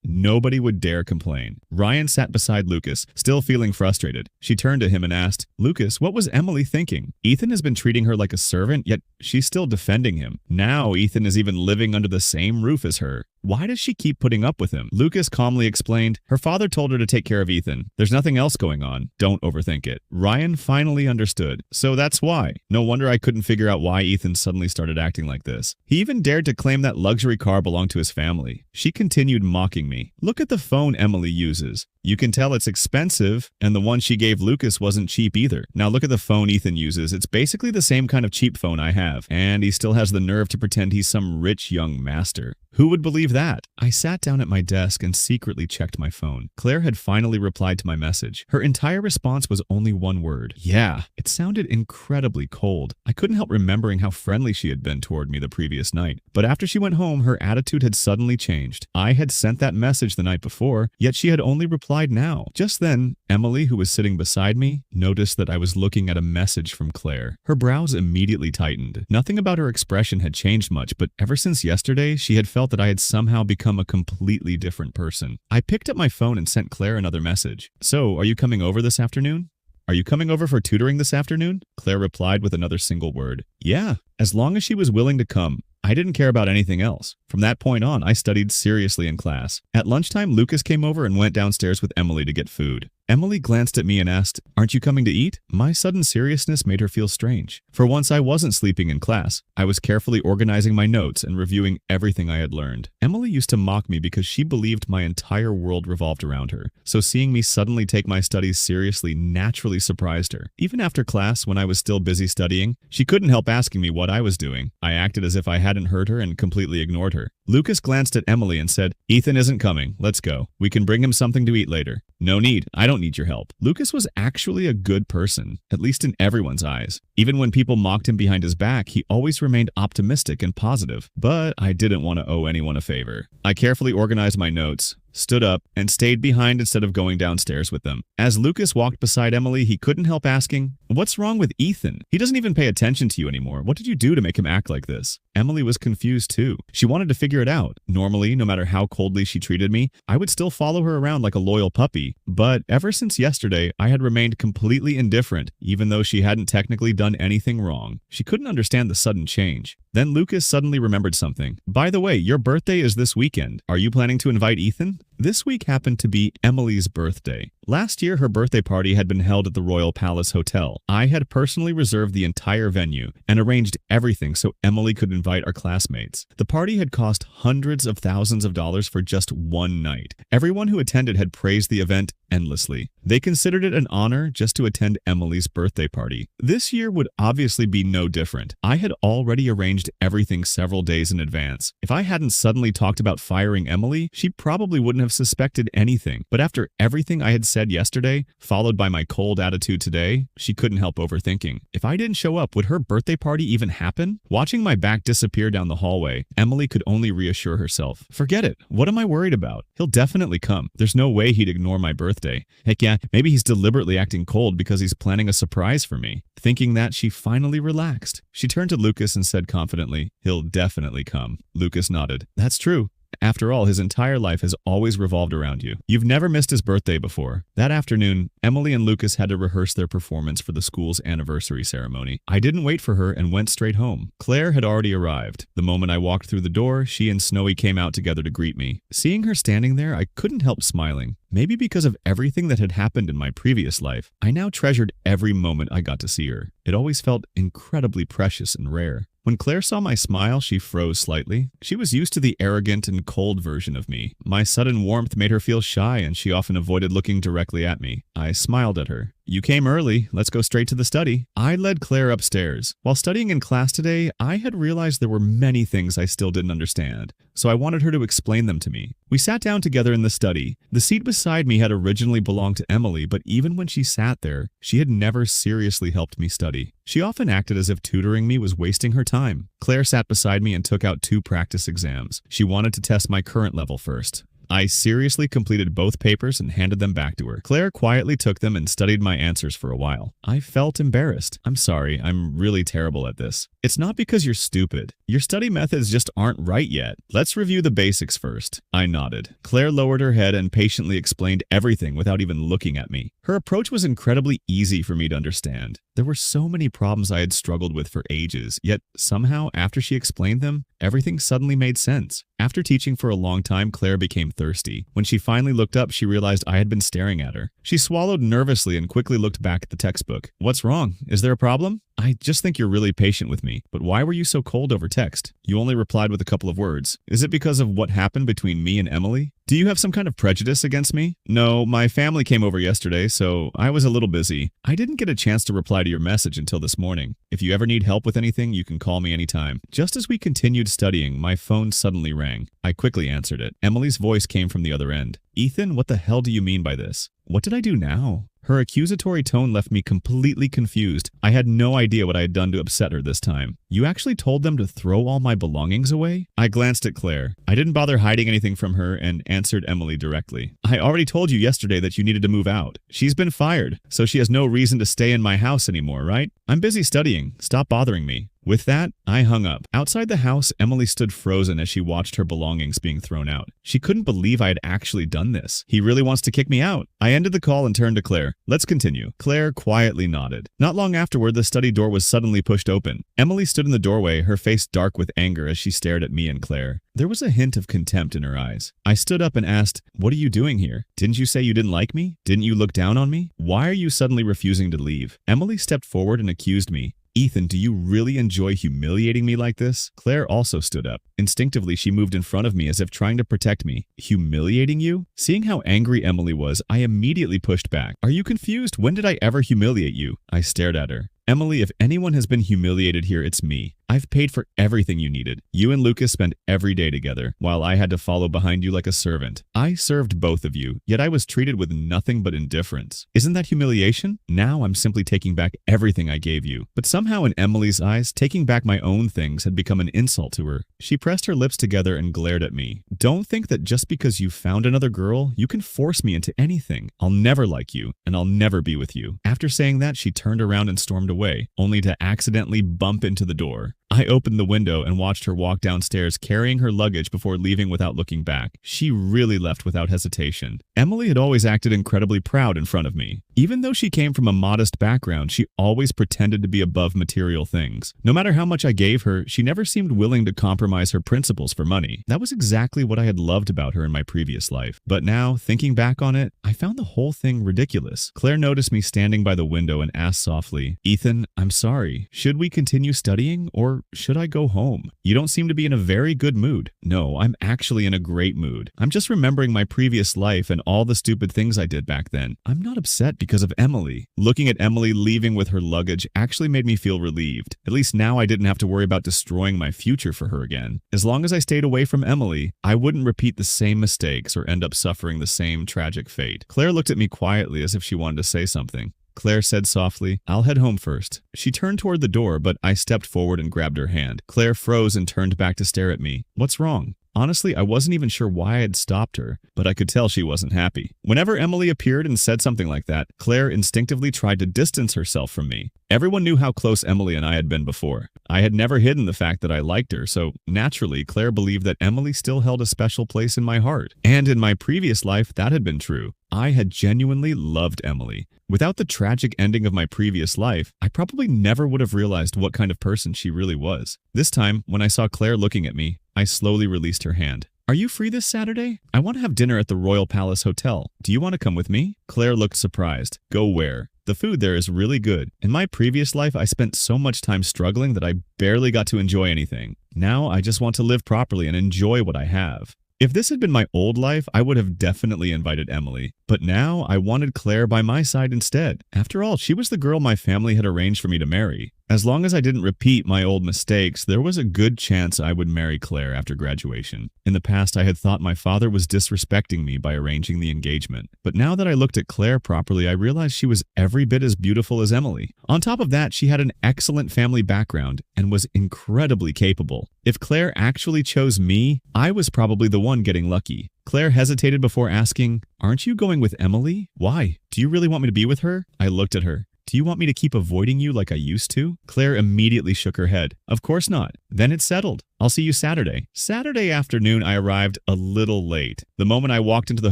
nobody would dare complain. Ryan sat beside Lucas, still feeling frustrated. She turned to him and asked, "Lucas, what was Emily thinking? Ethan has been treating her like a servant, yet she's still defending him. Now Ethan is even living under the same roof as her. Why does she keep putting up with him?" Lucas calmly explained, "Her father told her to take care of Ethan. There's nothing else going on. Don't overthink it." Ryan finally understood. So that's why. No wonder I couldn't figure out why Ethan suddenly started acting like this. He even dared to claim that luxury car belonged to his family. She continued mocking me. "Look at the phone Emily uses. You can tell it's expensive, and the one she gave Lucas wasn't cheap either. Now look at the phone Ethan uses. It's basically the same kind of cheap phone I have, and he still has the nerve to pretend he's some rich young master. Who would believe that?" I sat down at my desk and secretly checked my phone. Claire had finally replied to my message. Her entire response was only one word. Yeah. It sounded incredibly cold. I couldn't help remembering how friendly she had been toward me the previous night. But after she went home, her attitude had suddenly changed. I had sent that message the night before, yet she had only replied now. Just then, Emily, who was sitting beside me, noticed that I was looking at a message from Claire. Her brows immediately tightened. Nothing about her expression had changed much, but ever since yesterday, she had felt that I had somehow become a completely different person. I picked up my phone and sent Claire another message. "So, are you coming over this afternoon? Are you coming over for tutoring this afternoon?" Claire replied with another single word. "Yeah, as long as she was willing to come. I didn't care about anything else. From that point on, I studied seriously in class. At lunchtime, Lucas came over and went downstairs with Emily to get food. Emily glanced at me and asked, "Aren't you coming to eat?" My sudden seriousness made her feel strange. For once, I wasn't sleeping in class. I was carefully organizing my notes and reviewing everything I had learned. Emily used to mock me because she believed my entire world revolved around her. So seeing me suddenly take my studies seriously naturally surprised her. Even after class, when I was still busy studying, she couldn't help asking me what I was doing. I acted as if I hadn't heard her and completely ignored her. Lucas glanced at Emily and said, "Ethan isn't coming. Let's go. We can bring him something to eat later." "No need. I don't need your help." Lucas was actually a good person, at least in everyone's eyes. Even when people mocked him behind his back, he always remained optimistic and positive. But I didn't want to owe anyone a favor. I carefully organized my notes, stood up, and stayed behind instead of going downstairs with them. As Lucas walked beside Emily, he couldn't help asking, "What's wrong with Ethan? He doesn't even pay attention to you anymore. What did you do to make him act like this?" Emily was confused too. She wanted to figure it out. Normally, no matter how coldly she treated me, I would still follow her around like a loyal puppy. But ever since yesterday, I had remained completely indifferent, even though she hadn't technically done anything wrong. She couldn't understand the sudden change. Then Lucas suddenly remembered something. "By the way, your birthday is this weekend. Are you planning to invite Ethan?" This week happened to be Emily's birthday. Last year, her birthday party had been held at the Royal Palace Hotel. I had personally reserved the entire venue and arranged everything so Emily could invite our classmates. The party had cost hundreds of thousands of dollars for just one night. Everyone who attended had praised the event endlessly. They considered it an honor just to attend Emily's birthday party. This year would obviously be no different. I had already arranged everything several days in advance. If I hadn't suddenly talked about firing Emily, she probably wouldn't have suspected anything. But after everything I had said yesterday, followed by my cold attitude today, she couldn't help overthinking. If I didn't show up, would her birthday party even happen? Watching my back disappear down the hallway, Emily could only reassure herself. "Forget it. What am I worried about? He'll definitely come. There's no way he'd ignore my birthday. Heck yeah, maybe he's deliberately acting cold because he's planning a surprise for me." Thinking that, she finally relaxed. She turned to Lucas and said confidently, "He'll definitely come." Lucas nodded. "That's true. After all, his entire life has always revolved around you. You've never missed his birthday before." That afternoon, Emily and Lucas had to rehearse their performance for the school's anniversary ceremony. I didn't wait for her and went straight home. Claire had already arrived. The moment I walked through the door, she and Snowy came out together to greet me. Seeing her standing there, I couldn't help smiling. Maybe because of everything that had happened in my previous life, I now treasured every moment I got to see her. It always felt incredibly precious and rare. When Claire saw my smile, she froze slightly. She was used to the arrogant and cold version of me. My sudden warmth made her feel shy, and she often avoided looking directly at me. I smiled at her. "You came early. Let's go straight to the study." I led Claire upstairs. While studying in class today, I had realized there were many things I still didn't understand, so I wanted her to explain them to me. We sat down together in the study. The seat beside me had originally belonged to Emily, but even when she sat there, she had never seriously helped me study. She often acted as if tutoring me was wasting her time. Claire sat beside me and took out 2 practice exams. She wanted to test my current level first. I seriously completed both papers and handed them back to her. Claire quietly took them and studied my answers for a while. I felt embarrassed. I'm sorry, I'm really terrible at this. It's not because you're stupid. Your study methods just aren't right yet. Let's review the basics first. I nodded. Claire lowered her head and patiently explained everything without even looking at me. Her approach was incredibly easy for me to understand. There were so many problems I had struggled with for ages, yet somehow, after she explained them, everything suddenly made sense. After teaching for a long time, Claire became thirsty. When she finally looked up, she realized I had been staring at her. She swallowed nervously and quickly looked back at the textbook. What's wrong? Is there a problem? I just think you're really patient with me, but why were you so cold over text? You only replied with a couple of words. Is it because of what happened between me and Emily? Do you have some kind of prejudice against me? No, my family came over yesterday, so I was a little busy. I didn't get a chance to reply to your message until this morning. If you ever need help with anything, you can call me anytime. Just as we continued studying, my phone suddenly rang. I quickly answered it. Emily's voice came from the other end. Ethan, what the hell do you mean by this? What did I do now? Her accusatory tone left me completely confused. I had no idea what I had done to upset her this time. You actually told them to throw all my belongings away? I glanced at Claire. I didn't bother hiding anything from her and answered Emily directly. I already told you yesterday that you needed to move out. She's been fired, so she has no reason to stay in my house anymore, right? I'm busy studying. Stop bothering me. With that, I hung up. Outside the house, Emily stood frozen as she watched her belongings being thrown out. She couldn't believe I had actually done this. He really wants to kick me out. I ended the call and turned to Claire. Let's continue. Claire quietly nodded. Not long afterward, the study door was suddenly pushed open. Emily stood in the doorway, her face dark with anger as she stared at me and Claire. There was a hint of contempt in her eyes. I stood up and asked, "What are you doing here? Didn't you say you didn't like me? Didn't you look down on me? Why are you suddenly refusing to leave?" Emily stepped forward and accused me. Ethan, do you really enjoy humiliating me like this? Claire also stood up. Instinctively, she moved in front of me as if trying to protect me. Humiliating you? Seeing how angry Emily was, I immediately pushed back. Are you confused? When did I ever humiliate you? I stared at her. Emily, if anyone has been humiliated here, it's me. I've paid for everything you needed. You and Lucas spent every day together, while I had to follow behind you like a servant. I served both of you, yet I was treated with nothing but indifference. Isn't that humiliation? Now I'm simply taking back everything I gave you. But somehow in Emily's eyes, taking back my own things had become an insult to her. She pressed her lips together and glared at me. Don't think that just because you found another girl, you can force me into anything. I'll never like you, and I'll never be with you. After saying that, she turned around and stormed away, only to accidentally bump into the door. I opened the window and watched her walk downstairs carrying her luggage before leaving without looking back. She really left without hesitation. Emily had always acted incredibly proud in front of me. Even though she came from a modest background, she always pretended to be above material things. No matter how much I gave her, she never seemed willing to compromise her principles for money. That was exactly what I had loved about her in my previous life. But now, thinking back on it, I found the whole thing ridiculous. Claire noticed me standing by the window and asked softly, "Ethan, I'm sorry. Should we continue studying, or should I go home? You don't seem to be in a very good mood." "No, I'm actually in a great mood. I'm just remembering my previous life and all the stupid things I did back then. I'm not upset because of Emily." Looking at Emily leaving with her luggage actually made me feel relieved. At least now I didn't have to worry about destroying my future for her again. As long as I stayed away from Emily, I wouldn't repeat the same mistakes or end up suffering the same tragic fate. Claire looked at me quietly as if she wanted to say something. Claire said softly, "I'll head home first." She turned toward the door, but I stepped forward and grabbed her hand. Claire froze and turned back to stare at me. "What's wrong?" Honestly, I wasn't even sure why I had stopped her, but I could tell she wasn't happy. Whenever Emily appeared and said something like that, Claire instinctively tried to distance herself from me. Everyone knew how close Emily and I had been before. I had never hidden the fact that I liked her, so naturally, Claire believed that Emily still held a special place in my heart. And in my previous life, that had been true. I had genuinely loved Emily. Without the tragic ending of my previous life, I probably never would have realized what kind of person she really was. This time, when I saw Claire looking at me, I slowly released her hand. "Are you free this Saturday? I want to have dinner at the Royal Palace Hotel. Do you want to come with me?" Claire looked surprised. "Go where?" "The food there is really good. In my previous life, I spent so much time struggling that I barely got to enjoy anything. Now, I just want to live properly and enjoy what I have." If this had been my old life, I would have definitely invited Emily. But now, I wanted Claire by my side instead. After all, she was the girl my family had arranged for me to marry. As long as I didn't repeat my old mistakes, there was a good chance I would marry Claire after graduation. In the past, I had thought my father was disrespecting me by arranging the engagement. But now that I looked at Claire properly, I realized she was every bit as beautiful as Emily. On top of that, she had an excellent family background and was incredibly capable. If Claire actually chose me, I was probably the one getting lucky. Claire hesitated before asking, "Aren't you going with Emily? Why? Do you really want me to be with her?" I looked at her. "Do you want me to keep avoiding you like I used to?" Claire immediately shook her head. "Of course not. Then it's settled. I'll see you Saturday." Saturday afternoon, I arrived a little late. The moment I walked into the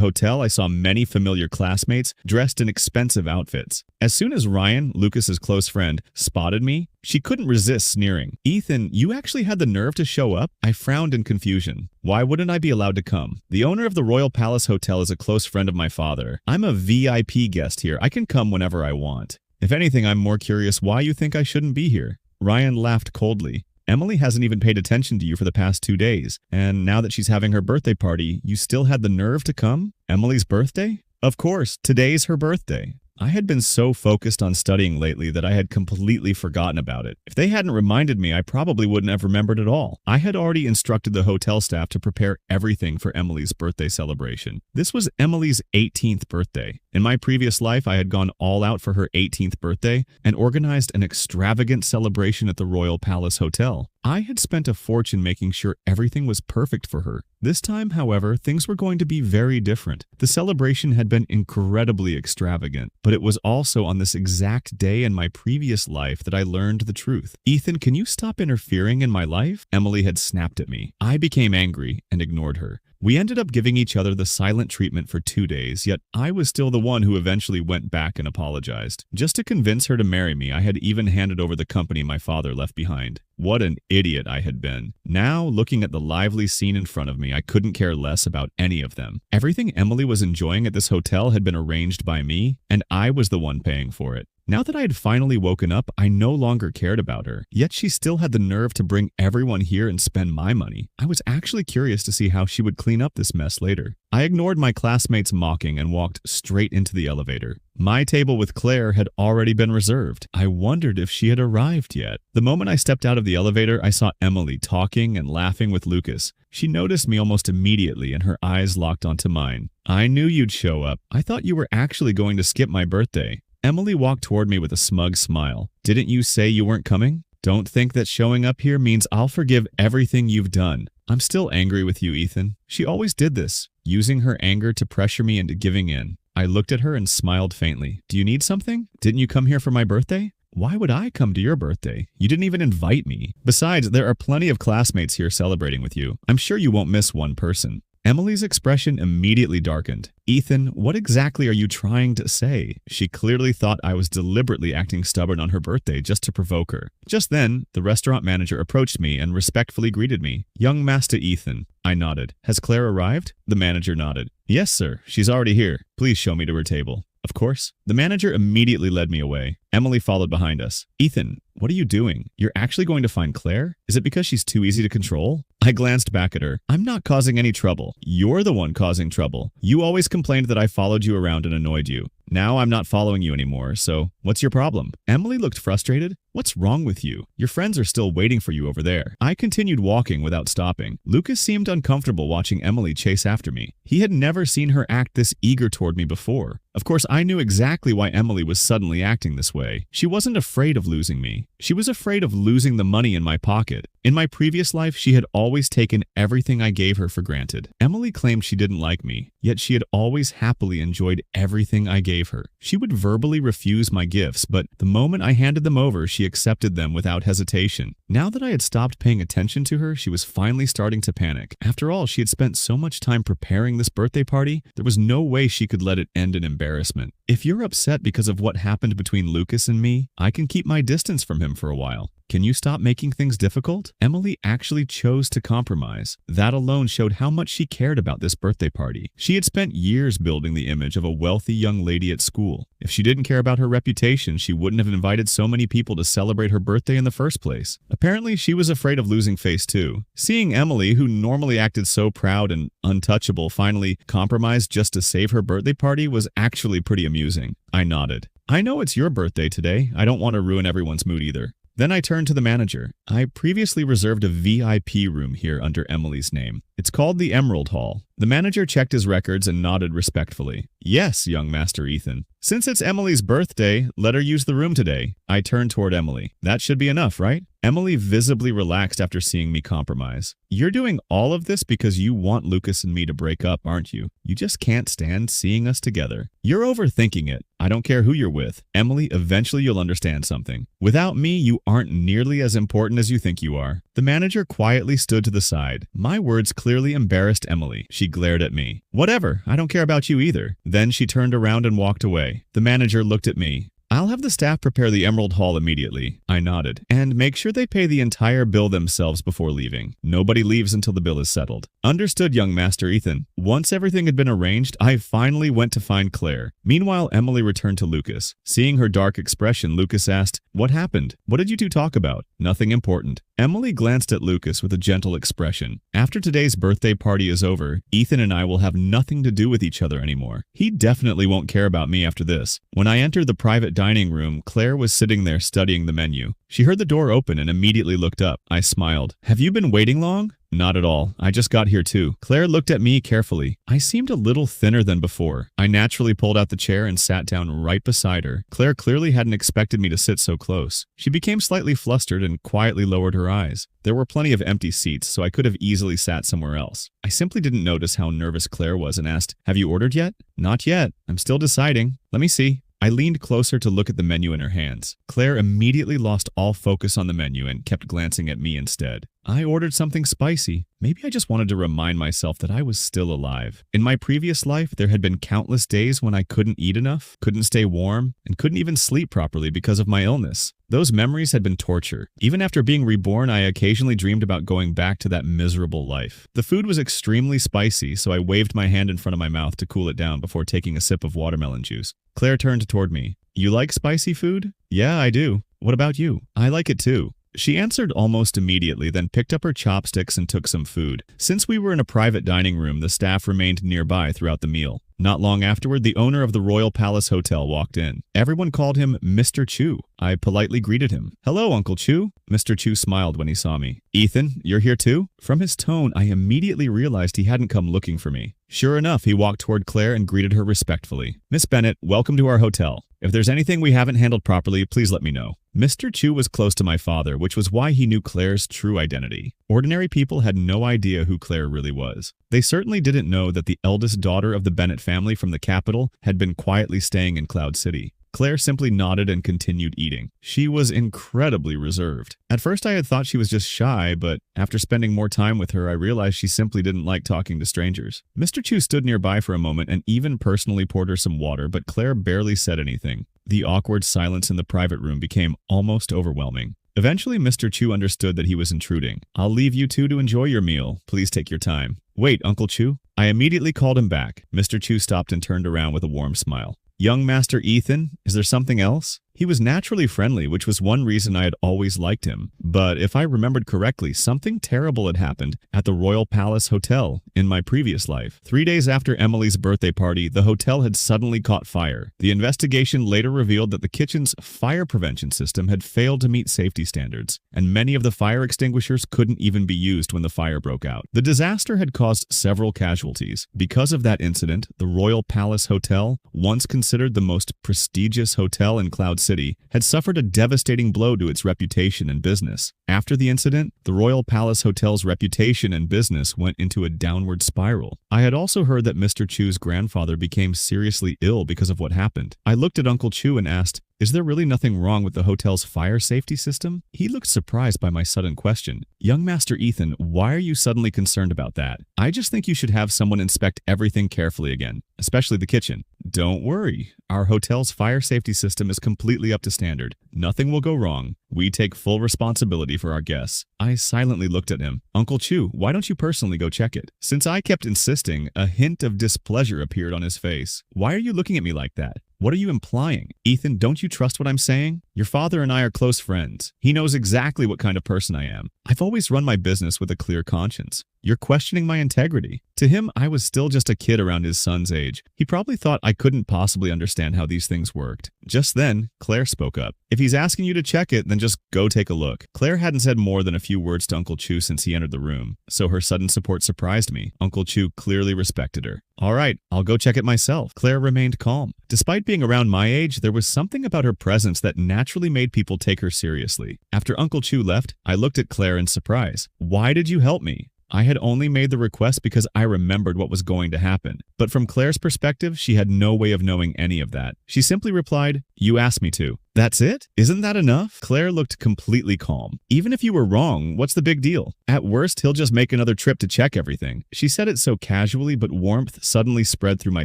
hotel, I saw many familiar classmates dressed in expensive outfits. As soon as Ryan, Lucas's close friend, spotted me, she couldn't resist sneering. "Ethan, you actually had the nerve to show up?" I frowned in confusion. Why wouldn't I be allowed to come? The owner of the Royal Palace Hotel is a close friend of my father. I'm a VIP guest here. I can come whenever I want. If anything, I'm more curious why you think I shouldn't be here. Ryan laughed coldly. "Emily hasn't even paid attention to you for the past 2 days, and now that she's having her birthday party, you still had the nerve to come? Emily's birthday? Of course, today's her birthday." I had been so focused on studying lately that I had completely forgotten about it. If they hadn't reminded me, I probably wouldn't have remembered at all. I had already instructed the hotel staff to prepare everything for Emily's birthday celebration. This was Emily's 18th birthday. In my previous life, I had gone all out for her 18th birthday and organized an extravagant celebration at the Royal Palace Hotel. I had spent a fortune making sure everything was perfect for her. This time, however, things were going to be very different. The celebration had been incredibly extravagant, but it was also on this exact day in my previous life that I learned the truth. "Ethan, can you stop interfering in my life?" Emily had snapped at me. I became angry and ignored her. We ended up giving each other the silent treatment for 2 days, yet I was still the one who eventually went back and apologized. Just to convince her to marry me, I had even handed over the company my father left behind. What an idiot I had been. Now, looking at the lively scene in front of me, I couldn't care less about any of them. Everything Emily was enjoying at this hotel had been arranged by me, and I was the one paying for it. Now that I had finally woken up, I no longer cared about her. Yet she still had the nerve to bring everyone here and spend my money. I was actually curious to see how she would clean up this mess later. I ignored my classmates' mocking and walked straight into the elevator. My table with Claire had already been reserved. I wondered if she had arrived yet. The moment I stepped out of the elevator, I saw Emily talking and laughing with Lucas. She noticed me almost immediately and her eyes locked onto mine. "I knew you'd show up. I thought you were actually going to skip my birthday." Emily walked toward me with a smug smile. "Didn't you say you weren't coming? Don't think that showing up here means I'll forgive everything you've done. I'm still angry with you, Ethan." She always did this, using her anger to pressure me into giving in. I looked at her and smiled faintly. "Do you need something? Didn't you come here for my birthday?" "Why would I come to your birthday? You didn't even invite me. Besides, there are plenty of classmates here celebrating with you. I'm sure you won't miss one person." Emily's expression immediately darkened. "Ethan, what exactly are you trying to say?" She clearly thought I was deliberately acting stubborn on her birthday just to provoke her. Just then, the restaurant manager approached me and respectfully greeted me. "Young Master Ethan." I nodded. "Has Claire arrived?" The manager nodded. "Yes, sir. She's already here. Please show me to her table." Of course. The manager immediately led me away. Emily followed behind us. "Ethan, what are you doing? You're actually going to find Claire? Is it because she's too easy to control?" I glanced back at her. "I'm not causing any trouble. You're the one causing trouble. You always complained that I followed you around and annoyed you. Now I'm not following you anymore, so what's your problem?" Emily looked frustrated. "What's wrong with you? Your friends are still waiting for you over there." I continued walking without stopping. Lucas seemed uncomfortable watching Emily chase after me. He had never seen her act this eager toward me before. Of course, I knew exactly why Emily was suddenly acting this way. She wasn't afraid of losing me. She was afraid of losing the money in my pocket. In my previous life, she had always taken everything I gave her for granted. Emily claimed she didn't like me, yet she had always happily enjoyed everything I gave her. She would verbally refuse my gifts, but the moment I handed them over, she accepted them without hesitation. Now that I had stopped paying attention to her, she was finally starting to panic. After all, she had spent so much time preparing this birthday party, there was no way she could let it end in embarrassment. If you're upset because of what happened between Lucas and me, I can keep my distance from him for a while. Can you stop making things difficult? Emily actually chose to compromise. That alone showed how much she cared about this birthday party. She had spent years building the image of a wealthy young lady at school. If she didn't care about her reputation, she wouldn't have invited so many people to celebrate her birthday in the first place. Apparently, she was afraid of losing face too. Seeing Emily, who normally acted so proud and untouchable, finally compromise just to save her birthday party was actually pretty amusing. I nodded. "I know it's your birthday today. I don't want to ruin everyone's mood either." Then I turned to the manager. I previously reserved a VIP room here under Emily's name. It's called the Emerald Hall. The manager checked his records and nodded respectfully. Yes, young Master Ethan. Since it's Emily's birthday, let her use the room today. I turned toward Emily. That should be enough, right? Emily visibly relaxed after seeing me compromise. You're doing all of this because you want Lucas and me to break up, aren't you? You just can't stand seeing us together. You're overthinking it. I don't care who you're with. Emily, eventually you'll understand something. Without me, you aren't nearly as important as you think you are. The manager quietly stood to the side. My words clearly embarrassed Emily. She glared at me. Whatever, I don't care about you either. Then she turned around and walked away. The manager looked at me. I'll have the staff prepare the Emerald Hall immediately. I nodded. And make sure they pay the entire bill themselves before leaving. Nobody leaves until the bill is settled. Understood, young Master Ethan. Once everything had been arranged, I finally went to find Claire. Meanwhile, Emily returned to Lucas. Seeing her dark expression, Lucas asked, "What happened? What did you two talk about?" "Nothing important." Emily glanced at Lucas with a gentle expression. After today's birthday party is over, Ethan and I will have nothing to do with each other anymore. He definitely won't care about me after this. When I entered the private dining room, Claire was sitting there studying the menu. She heard the door open and immediately looked up. I smiled. "Have you been waiting long?" "Not at all. I just got here too." Claire looked at me carefully. I seemed a little thinner than before. I naturally pulled out the chair and sat down right beside her. Claire clearly hadn't expected me to sit so close. She became slightly flustered and quietly lowered her eyes. There were plenty of empty seats, so I could have easily sat somewhere else. I simply didn't notice how nervous Claire was and asked, "Have you ordered yet?" "Not yet. I'm still deciding. Let me see." I leaned closer to look at the menu in her hands. Claire immediately lost all focus on the menu and kept glancing at me instead. I ordered something spicy. Maybe I just wanted to remind myself that I was still alive. In my previous life, there had been countless days when I couldn't eat enough, couldn't stay warm, and couldn't even sleep properly because of my illness. Those memories had been torture. Even after being reborn, I occasionally dreamed about going back to that miserable life. The food was extremely spicy, so I waved my hand in front of my mouth to cool it down before taking a sip of watermelon juice. Claire turned toward me. "You like spicy food?" "Yeah, I do." "What about you?" "I like it too." She answered almost immediately, then picked up her chopsticks and took some food. Since we were in a private dining room, the staff remained nearby throughout the meal. Not long afterward, the owner of the Royal Palace Hotel walked in. Everyone called him Mr. Chu. I politely greeted him. "Hello, Uncle Chu." Mr. Chu smiled when he saw me. "Ethan, you're here too?" From his tone, I immediately realized he hadn't come looking for me. Sure enough, he walked toward Claire and greeted her respectfully. "Miss Bennett, welcome to our hotel. If there's anything we haven't handled properly, please let me know." Mr. Chu was close to my father, which was why he knew Claire's true identity. Ordinary people had no idea who Claire really was. They certainly didn't know that the eldest daughter of the Bennett family from the capital had been quietly staying in Cloud City. Claire simply nodded and continued eating. She was incredibly reserved. At first I had thought she was just shy, but after spending more time with her, I realized she simply didn't like talking to strangers. Mr. Chu stood nearby for a moment and even personally poured her some water, but Claire barely said anything. The awkward silence in the private room became almost overwhelming. Eventually, Mr. Chu understood that he was intruding. "I'll leave you two to enjoy your meal. Please take your time." "Wait, Uncle Chu." I immediately called him back. Mr. Chu stopped and turned around with a warm smile. "Young Master Ethan, is there something else?" He was naturally friendly, which was one reason I had always liked him. But if I remembered correctly, something terrible had happened at the Royal Palace Hotel in my previous life. 3 days after Emily's birthday party, the hotel had suddenly caught fire. The investigation later revealed that the kitchen's fire prevention system had failed to meet safety standards, and many of the fire extinguishers couldn't even be used when the fire broke out. The disaster had caused several casualties. Because of that incident, the Royal Palace Hotel, once considered the most prestigious hotel in Cloud City, had suffered a devastating blow to its reputation and business. After the incident, the Royal Palace Hotel's reputation and business went into a downward spiral. I had also heard that Mr. Chu's grandfather became seriously ill because of what happened. I looked at Uncle Chu and asked, "Is there really nothing wrong with the hotel's fire safety system?" He looked surprised by my sudden question. "Young Master Ethan, why are you suddenly concerned about that? I just think you should have someone inspect everything carefully again, especially the kitchen." "Don't worry. Our hotel's fire safety system is completely up to standard. Nothing will go wrong. We take full responsibility for our guests." I silently looked at him. "Uncle Chu, why don't you personally go check it?" Since I kept insisting, a hint of displeasure appeared on his face. "Why are you looking at me like that? What are you implying? Ethan, don't you trust what I'm saying? Your father and I are close friends. He knows exactly what kind of person I am. I've always run my business with a clear conscience. You're questioning my integrity." To him, I was still just a kid around his son's age. He probably thought I couldn't possibly understand how these things worked. Just then, Claire spoke up. "If he's asking you to check it, then just go take a look." Claire hadn't said more than a few words to Uncle Chu since he entered the room, so her sudden support surprised me. Uncle Chu clearly respected her. "All right, I'll go check it myself." Claire remained calm. Despite being around my age, there was something about her presence that naturally made people take her seriously. After Uncle Chu left, I looked at Claire in surprise. "Why did you help me?" I had only made the request because I remembered what was going to happen. But from Claire's perspective, she had no way of knowing any of that. She simply replied, "You asked me to." "That's it? Isn't that enough?" Claire looked completely calm. "Even if you were wrong, what's the big deal? At worst, he'll just make another trip to check everything." She said it so casually, but warmth suddenly spread through my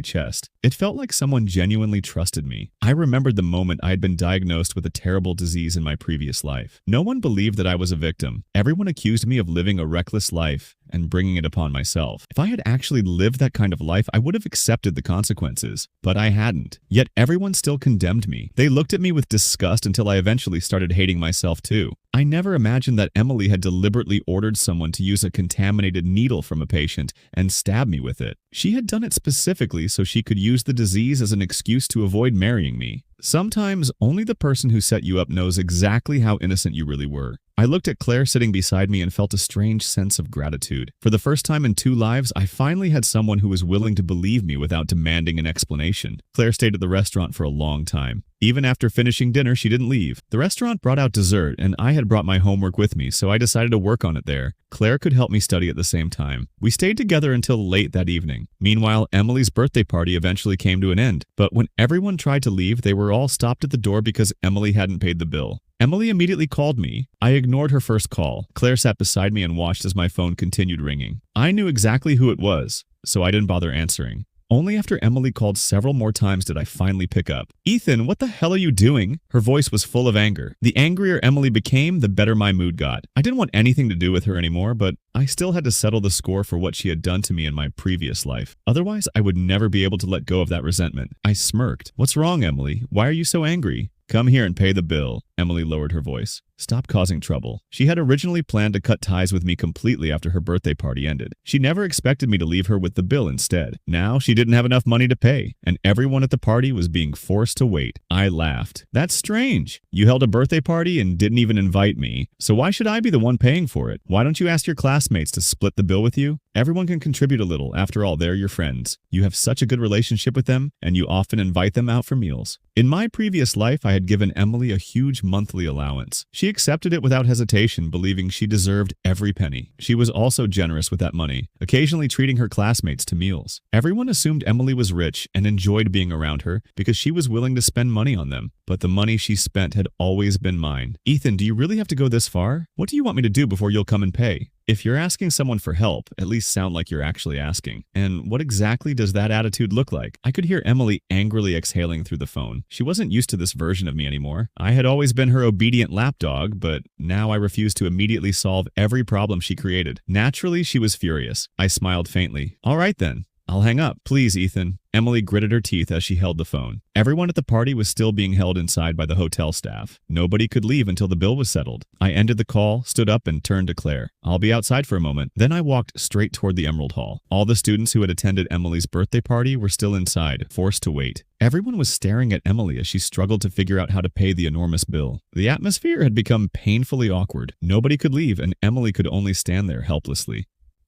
chest. It felt like someone genuinely trusted me. I remembered the moment I had been diagnosed with a terrible disease in my previous life. No one believed that I was a victim. Everyone accused me of living a reckless life and bringing it upon myself. If I had actually lived that kind of life, I would have accepted the consequences. But I hadn't. Yet everyone still condemned me. They looked at me with disgust until I eventually started hating myself too. I never imagined that Emily had deliberately ordered someone to use a contaminated needle from a patient and stab me with it. She had done it specifically so she could use the disease as an excuse to avoid marrying me. Sometimes only the person who set you up knows exactly how innocent you really were. I looked at Claire sitting beside me and felt a strange sense of gratitude. For the first time in 2 lives, I finally had someone who was willing to believe me without demanding an explanation. Claire stayed at the restaurant for a long time. Even after finishing dinner, she didn't leave. The restaurant brought out dessert, and I had brought my homework with me, so I decided to work on it there. Claire could help me study at the same time. We stayed together until late that evening. Meanwhile, Emily's birthday party eventually came to an end, but when everyone tried to leave, they were all stopped at the door because Emily hadn't paid the bill. Emily immediately called me. I ignored her first call. Claire sat beside me and watched as my phone continued ringing. I knew exactly who it was, so I didn't bother answering. Only after Emily called several more times did I finally pick up. "Ethan, what the hell are you doing?" Her voice was full of anger. The angrier Emily became, the better my mood got. I didn't want anything to do with her anymore, but I still had to settle the score for what she had done to me in my previous life. Otherwise, I would never be able to let go of that resentment. I smirked. "What's wrong, Emily? Why are you so angry?" "Come here and pay the bill." Emily lowered her voice. "Stop causing trouble." She had originally planned to cut ties with me completely after her birthday party ended. She never expected me to leave her with the bill instead. Now she didn't have enough money to pay, and everyone at the party was being forced to wait. I laughed. "That's strange. You held a birthday party and didn't even invite me, so why should I be the one paying for it? Why don't you ask your classmates to split the bill with you? Everyone can contribute a little. After all, they're your friends. You have such a good relationship with them, and you often invite them out for meals." In my previous life, I had given Emily a huge monthly allowance. She accepted it without hesitation, believing she deserved every penny. She was also generous with that money, occasionally treating her classmates to meals. Everyone assumed Emily was rich and enjoyed being around her because she was willing to spend money on them. But the money she spent had always been mine. "Ethan, do you really have to go this far? What do you want me to do before you'll come and pay?" If you're asking someone for help, at least sound like you're actually asking. And what exactly does that attitude look like? I could hear Emily angrily exhaling through the phone. She wasn't used to this version of me anymore. I had always been her obedient lapdog, but now I refused to immediately solve every problem she created. Naturally, she was furious. I smiled faintly. "All right then. I'll hang up. Please, Ethan." Emily gritted her teeth as she held the phone. Everyone at the party was still being held inside by the hotel staff. Nobody could leave until the bill was settled. I ended the call, stood up, and turned to Claire. "I'll be outside for a moment." Then I walked straight toward the Emerald Hall. All the students who had attended Emily's birthday party were still inside, forced to wait. Everyone was staring at Emily as she struggled to figure out how to pay the enormous bill. The atmosphere had become painfully awkward. Nobody could leave, and Emily could only stand there helplessly.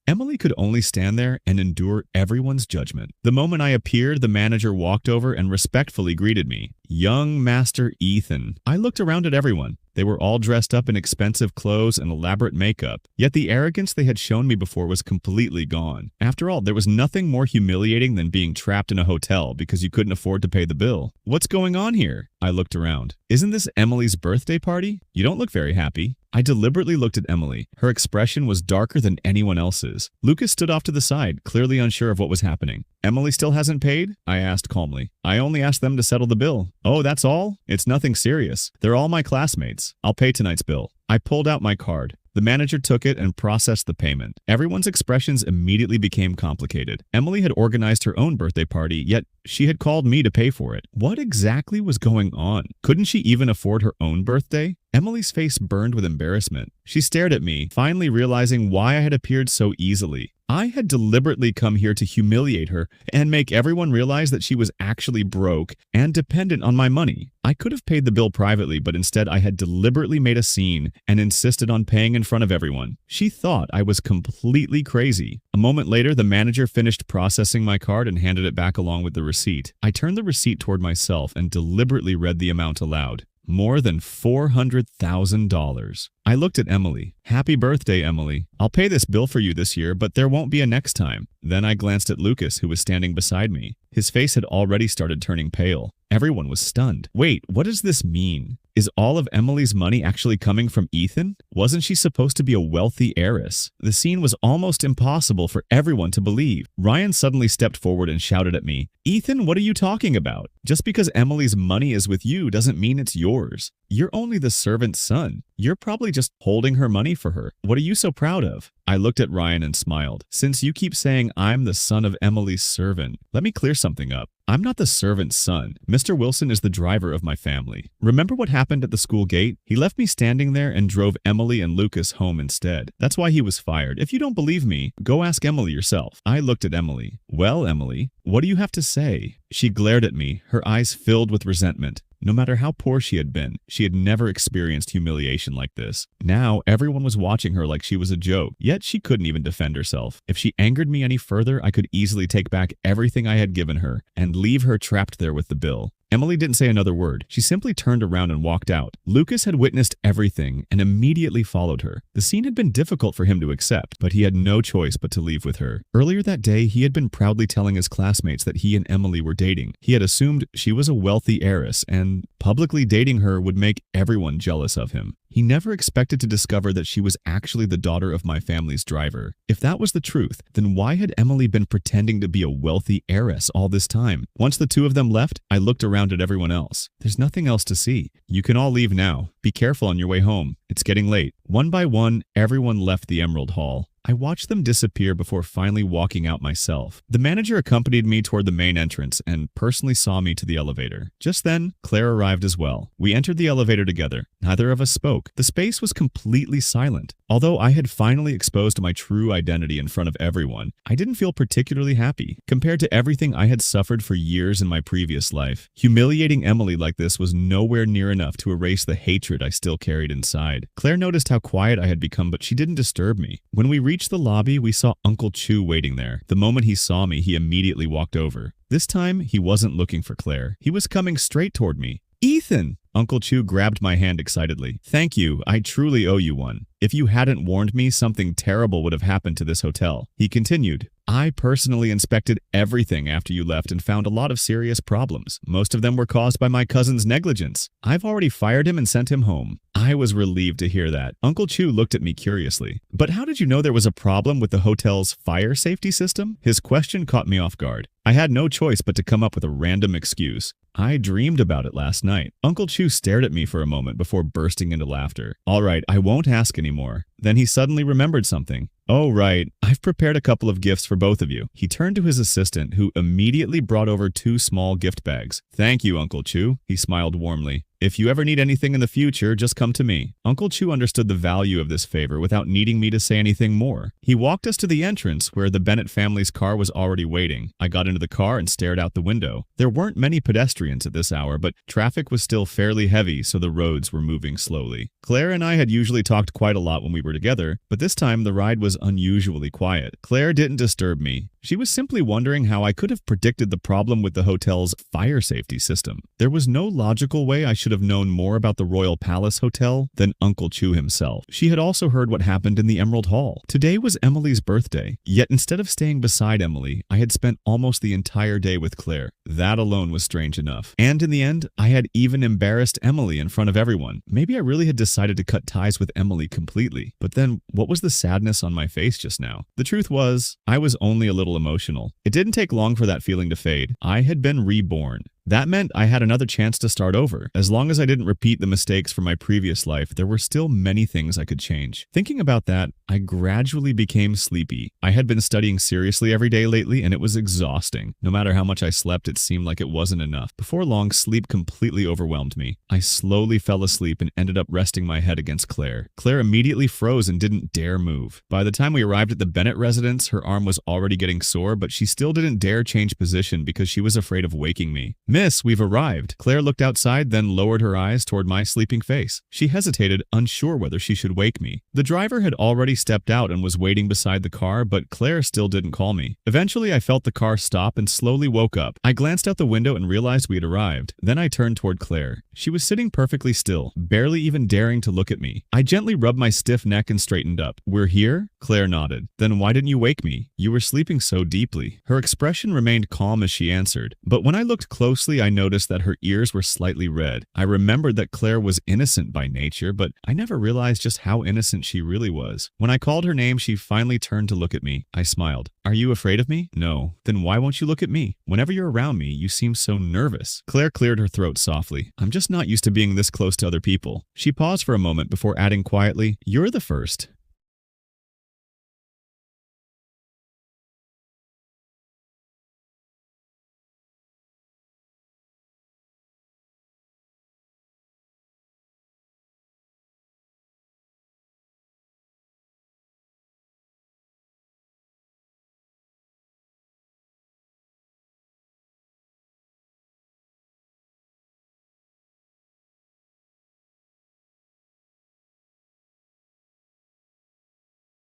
Emily could only stand there and endure everyone's judgment. The moment I appeared, the manager walked over and respectfully greeted me. "Young Master Ethan." I looked around at everyone. They were all dressed up in expensive clothes and elaborate makeup, yet the arrogance they had shown me before was completely gone. After all, there was nothing more humiliating than being trapped in a hotel because you couldn't afford to pay the bill. "What's going on here?" I looked around. "Isn't this Emily's birthday party? You don't look very happy." I deliberately looked at Emily. Her expression was darker than anyone else's. Lucas stood off to the side, clearly unsure of what was happening. "Emily still hasn't paid?" I asked calmly. "I only asked them to settle the bill." "Oh, that's all? It's nothing serious. They're all my classmates. I'll pay tonight's bill." I pulled out my card. The manager took it and processed the payment. Everyone's expressions immediately became complicated. Emily had organized her own birthday party, yet she had called me to pay for it. What exactly was going on? Couldn't she even afford her own birthday? Emily's face burned with embarrassment. She stared at me, finally realizing why I had appeared so easily. I had deliberately come here to humiliate her and make everyone realize that she was actually broke and dependent on my money. I could have paid the bill privately, but instead I had deliberately made a scene and insisted on paying in front of everyone. She thought I was completely crazy. A moment later, the manager finished processing my card and handed it back along with the receipt. I turned the receipt toward myself and deliberately read the amount aloud. More than $400,000. I looked at Emily. Happy birthday, Emily. I'll pay this bill for you this year, but there won't be a next time. Then I glanced at Lucas, who was standing beside me. His face had already started turning pale. Everyone was stunned. Wait, what does this mean? Is all of Emily's money actually coming from Ethan? Wasn't she supposed to be a wealthy heiress? The scene was almost impossible for everyone to believe. Ryan suddenly stepped forward and shouted at me, "Ethan, what are you talking about? Just because Emily's money is with you doesn't mean it's yours. You're only the servant's son. You're probably just holding her money for her. What are you so proud of?" I looked at Ryan and smiled. Since you keep saying I'm the son of Emily's servant, let me clear something up. I'm not the servant's son. Mr. Wilson is the driver of my family. Remember what happened at the school gate? He left me standing there and drove Emily and Lucas home instead. That's why he was fired. If you don't believe me, go ask Emily yourself. I looked at Emily. Well, Emily, what do you have to say? She glared at me, her eyes filled with resentment. No matter how poor she had been, she had never experienced humiliation like this. Now, everyone was watching her like she was a joke, yet she couldn't even defend herself. If she angered me any further, I could easily take back everything I had given her and leave her trapped there with the bill. Emily didn't say another word. She simply turned around and walked out. Lucas had witnessed everything and immediately followed her. The scene had been difficult for him to accept, but he had no choice but to leave with her. Earlier that day, he had been proudly telling his classmates that he and Emily were dating. He had assumed she was a wealthy heiress, and publicly dating her would make everyone jealous of him. He never expected to discover that she was actually the daughter of my family's driver. If that was the truth, then why had Emily been pretending to be a wealthy heiress all this time? Once the two of them left, I looked around at everyone else. There's nothing else to see. You can all leave now. Be careful on your way home. It's getting late. One by one, everyone left the Emerald Hall. I watched them disappear before finally walking out myself. The manager accompanied me toward the main entrance and personally saw me to the elevator. Just then, Claire arrived as well. We entered the elevator together. Neither of us spoke. The space was completely silent. Although I had finally exposed my true identity in front of everyone, I didn't feel particularly happy. Compared to everything I had suffered for years in my previous life, humiliating Emily like this was nowhere near enough to erase the hatred I still carried inside. Claire noticed how quiet I had become, but she didn't disturb me. When we reached the lobby, we saw Uncle Chu waiting there. The moment he saw me, he immediately walked over. This time, he wasn't looking for Claire. He was coming straight toward me. "Ethan!" Uncle Chu grabbed my hand excitedly. "Thank you. I truly owe you one. If you hadn't warned me, something terrible would have happened to this hotel." He continued, "I personally inspected everything after you left and found a lot of serious problems. Most of them were caused by my cousin's negligence. I've already fired him and sent him home." I was relieved to hear that. Uncle Chu looked at me curiously. "But how did you know there was a problem with the hotel's fire safety system?" His question caught me off guard. I had no choice but to come up with a random excuse. "I dreamed about it last night." Uncle Chu stared at me for a moment before bursting into laughter. "All right, I won't ask anymore." Then he suddenly remembered something. "Oh, right. I've prepared a couple of gifts for both of you." He turned to his assistant, who immediately brought over 2 small gift bags. "Thank you, Uncle Chu." He smiled warmly. "If you ever need anything in the future, just come to me." Uncle Chu understood the value of this favor without needing me to say anything more. He walked us to the entrance where the Bennett family's car was already waiting. I got into the car and stared out the window. There weren't many pedestrians at this hour, but traffic was still fairly heavy, so the roads were moving slowly. Claire and I had usually talked quite a lot when we were together, but this time the ride was unusually quiet. Claire didn't disturb me. She was simply wondering how I could have predicted the problem with the hotel's fire safety system. There was no logical way I should have known more about the Royal Palace Hotel than Uncle Chu himself. She had also heard what happened in the Emerald Hall. Today was Emily's birthday, yet instead of staying beside Emily, I had spent almost the entire day with Claire. That alone was strange enough. And in the end, I had even embarrassed Emily in front of everyone. Maybe I really had decided to cut ties with Emily completely. But then, what was the sadness on my face just now? The truth was, I was only a little emotional. It didn't take long for that feeling to fade. I had been reborn. That meant I had another chance to start over. As long as I didn't repeat the mistakes from my previous life, there were still many things I could change. Thinking about that, I gradually became sleepy. I had been studying seriously every day lately, and it was exhausting. No matter how much I slept, it seemed like it wasn't enough. Before long, sleep completely overwhelmed me. I slowly fell asleep and ended up resting my head against Claire. Claire immediately froze and didn't dare move. By the time we arrived at the Bennett residence, her arm was already getting sore, but she still didn't dare change position because she was afraid of waking me. "Miss, we've arrived." Claire looked outside, then lowered her eyes toward my sleeping face. She hesitated, unsure whether she should wake me. The driver had already stepped out and was waiting beside the car, but Claire still didn't call me. Eventually, I felt the car stop and slowly woke up. I glanced out the window and realized we had arrived. Then I turned toward Claire. She was sitting perfectly still, barely even daring to look at me. I gently rubbed my stiff neck and straightened up. "We're here?" Claire nodded. "Then why didn't you wake me? You were sleeping so deeply." Her expression remained calm as she answered, but when I looked closely, I noticed that her ears were slightly red. I remembered that Claire was innocent by nature, but I never realized just how innocent she really was. When I called her name, she finally turned to look at me. I smiled. "Are you afraid of me?" "No." "Then why won't you look at me? Whenever you're around me, you seem so nervous." Claire cleared her throat softly. "I'm just not used to being this close to other people." She paused for a moment before adding quietly, "You're the first.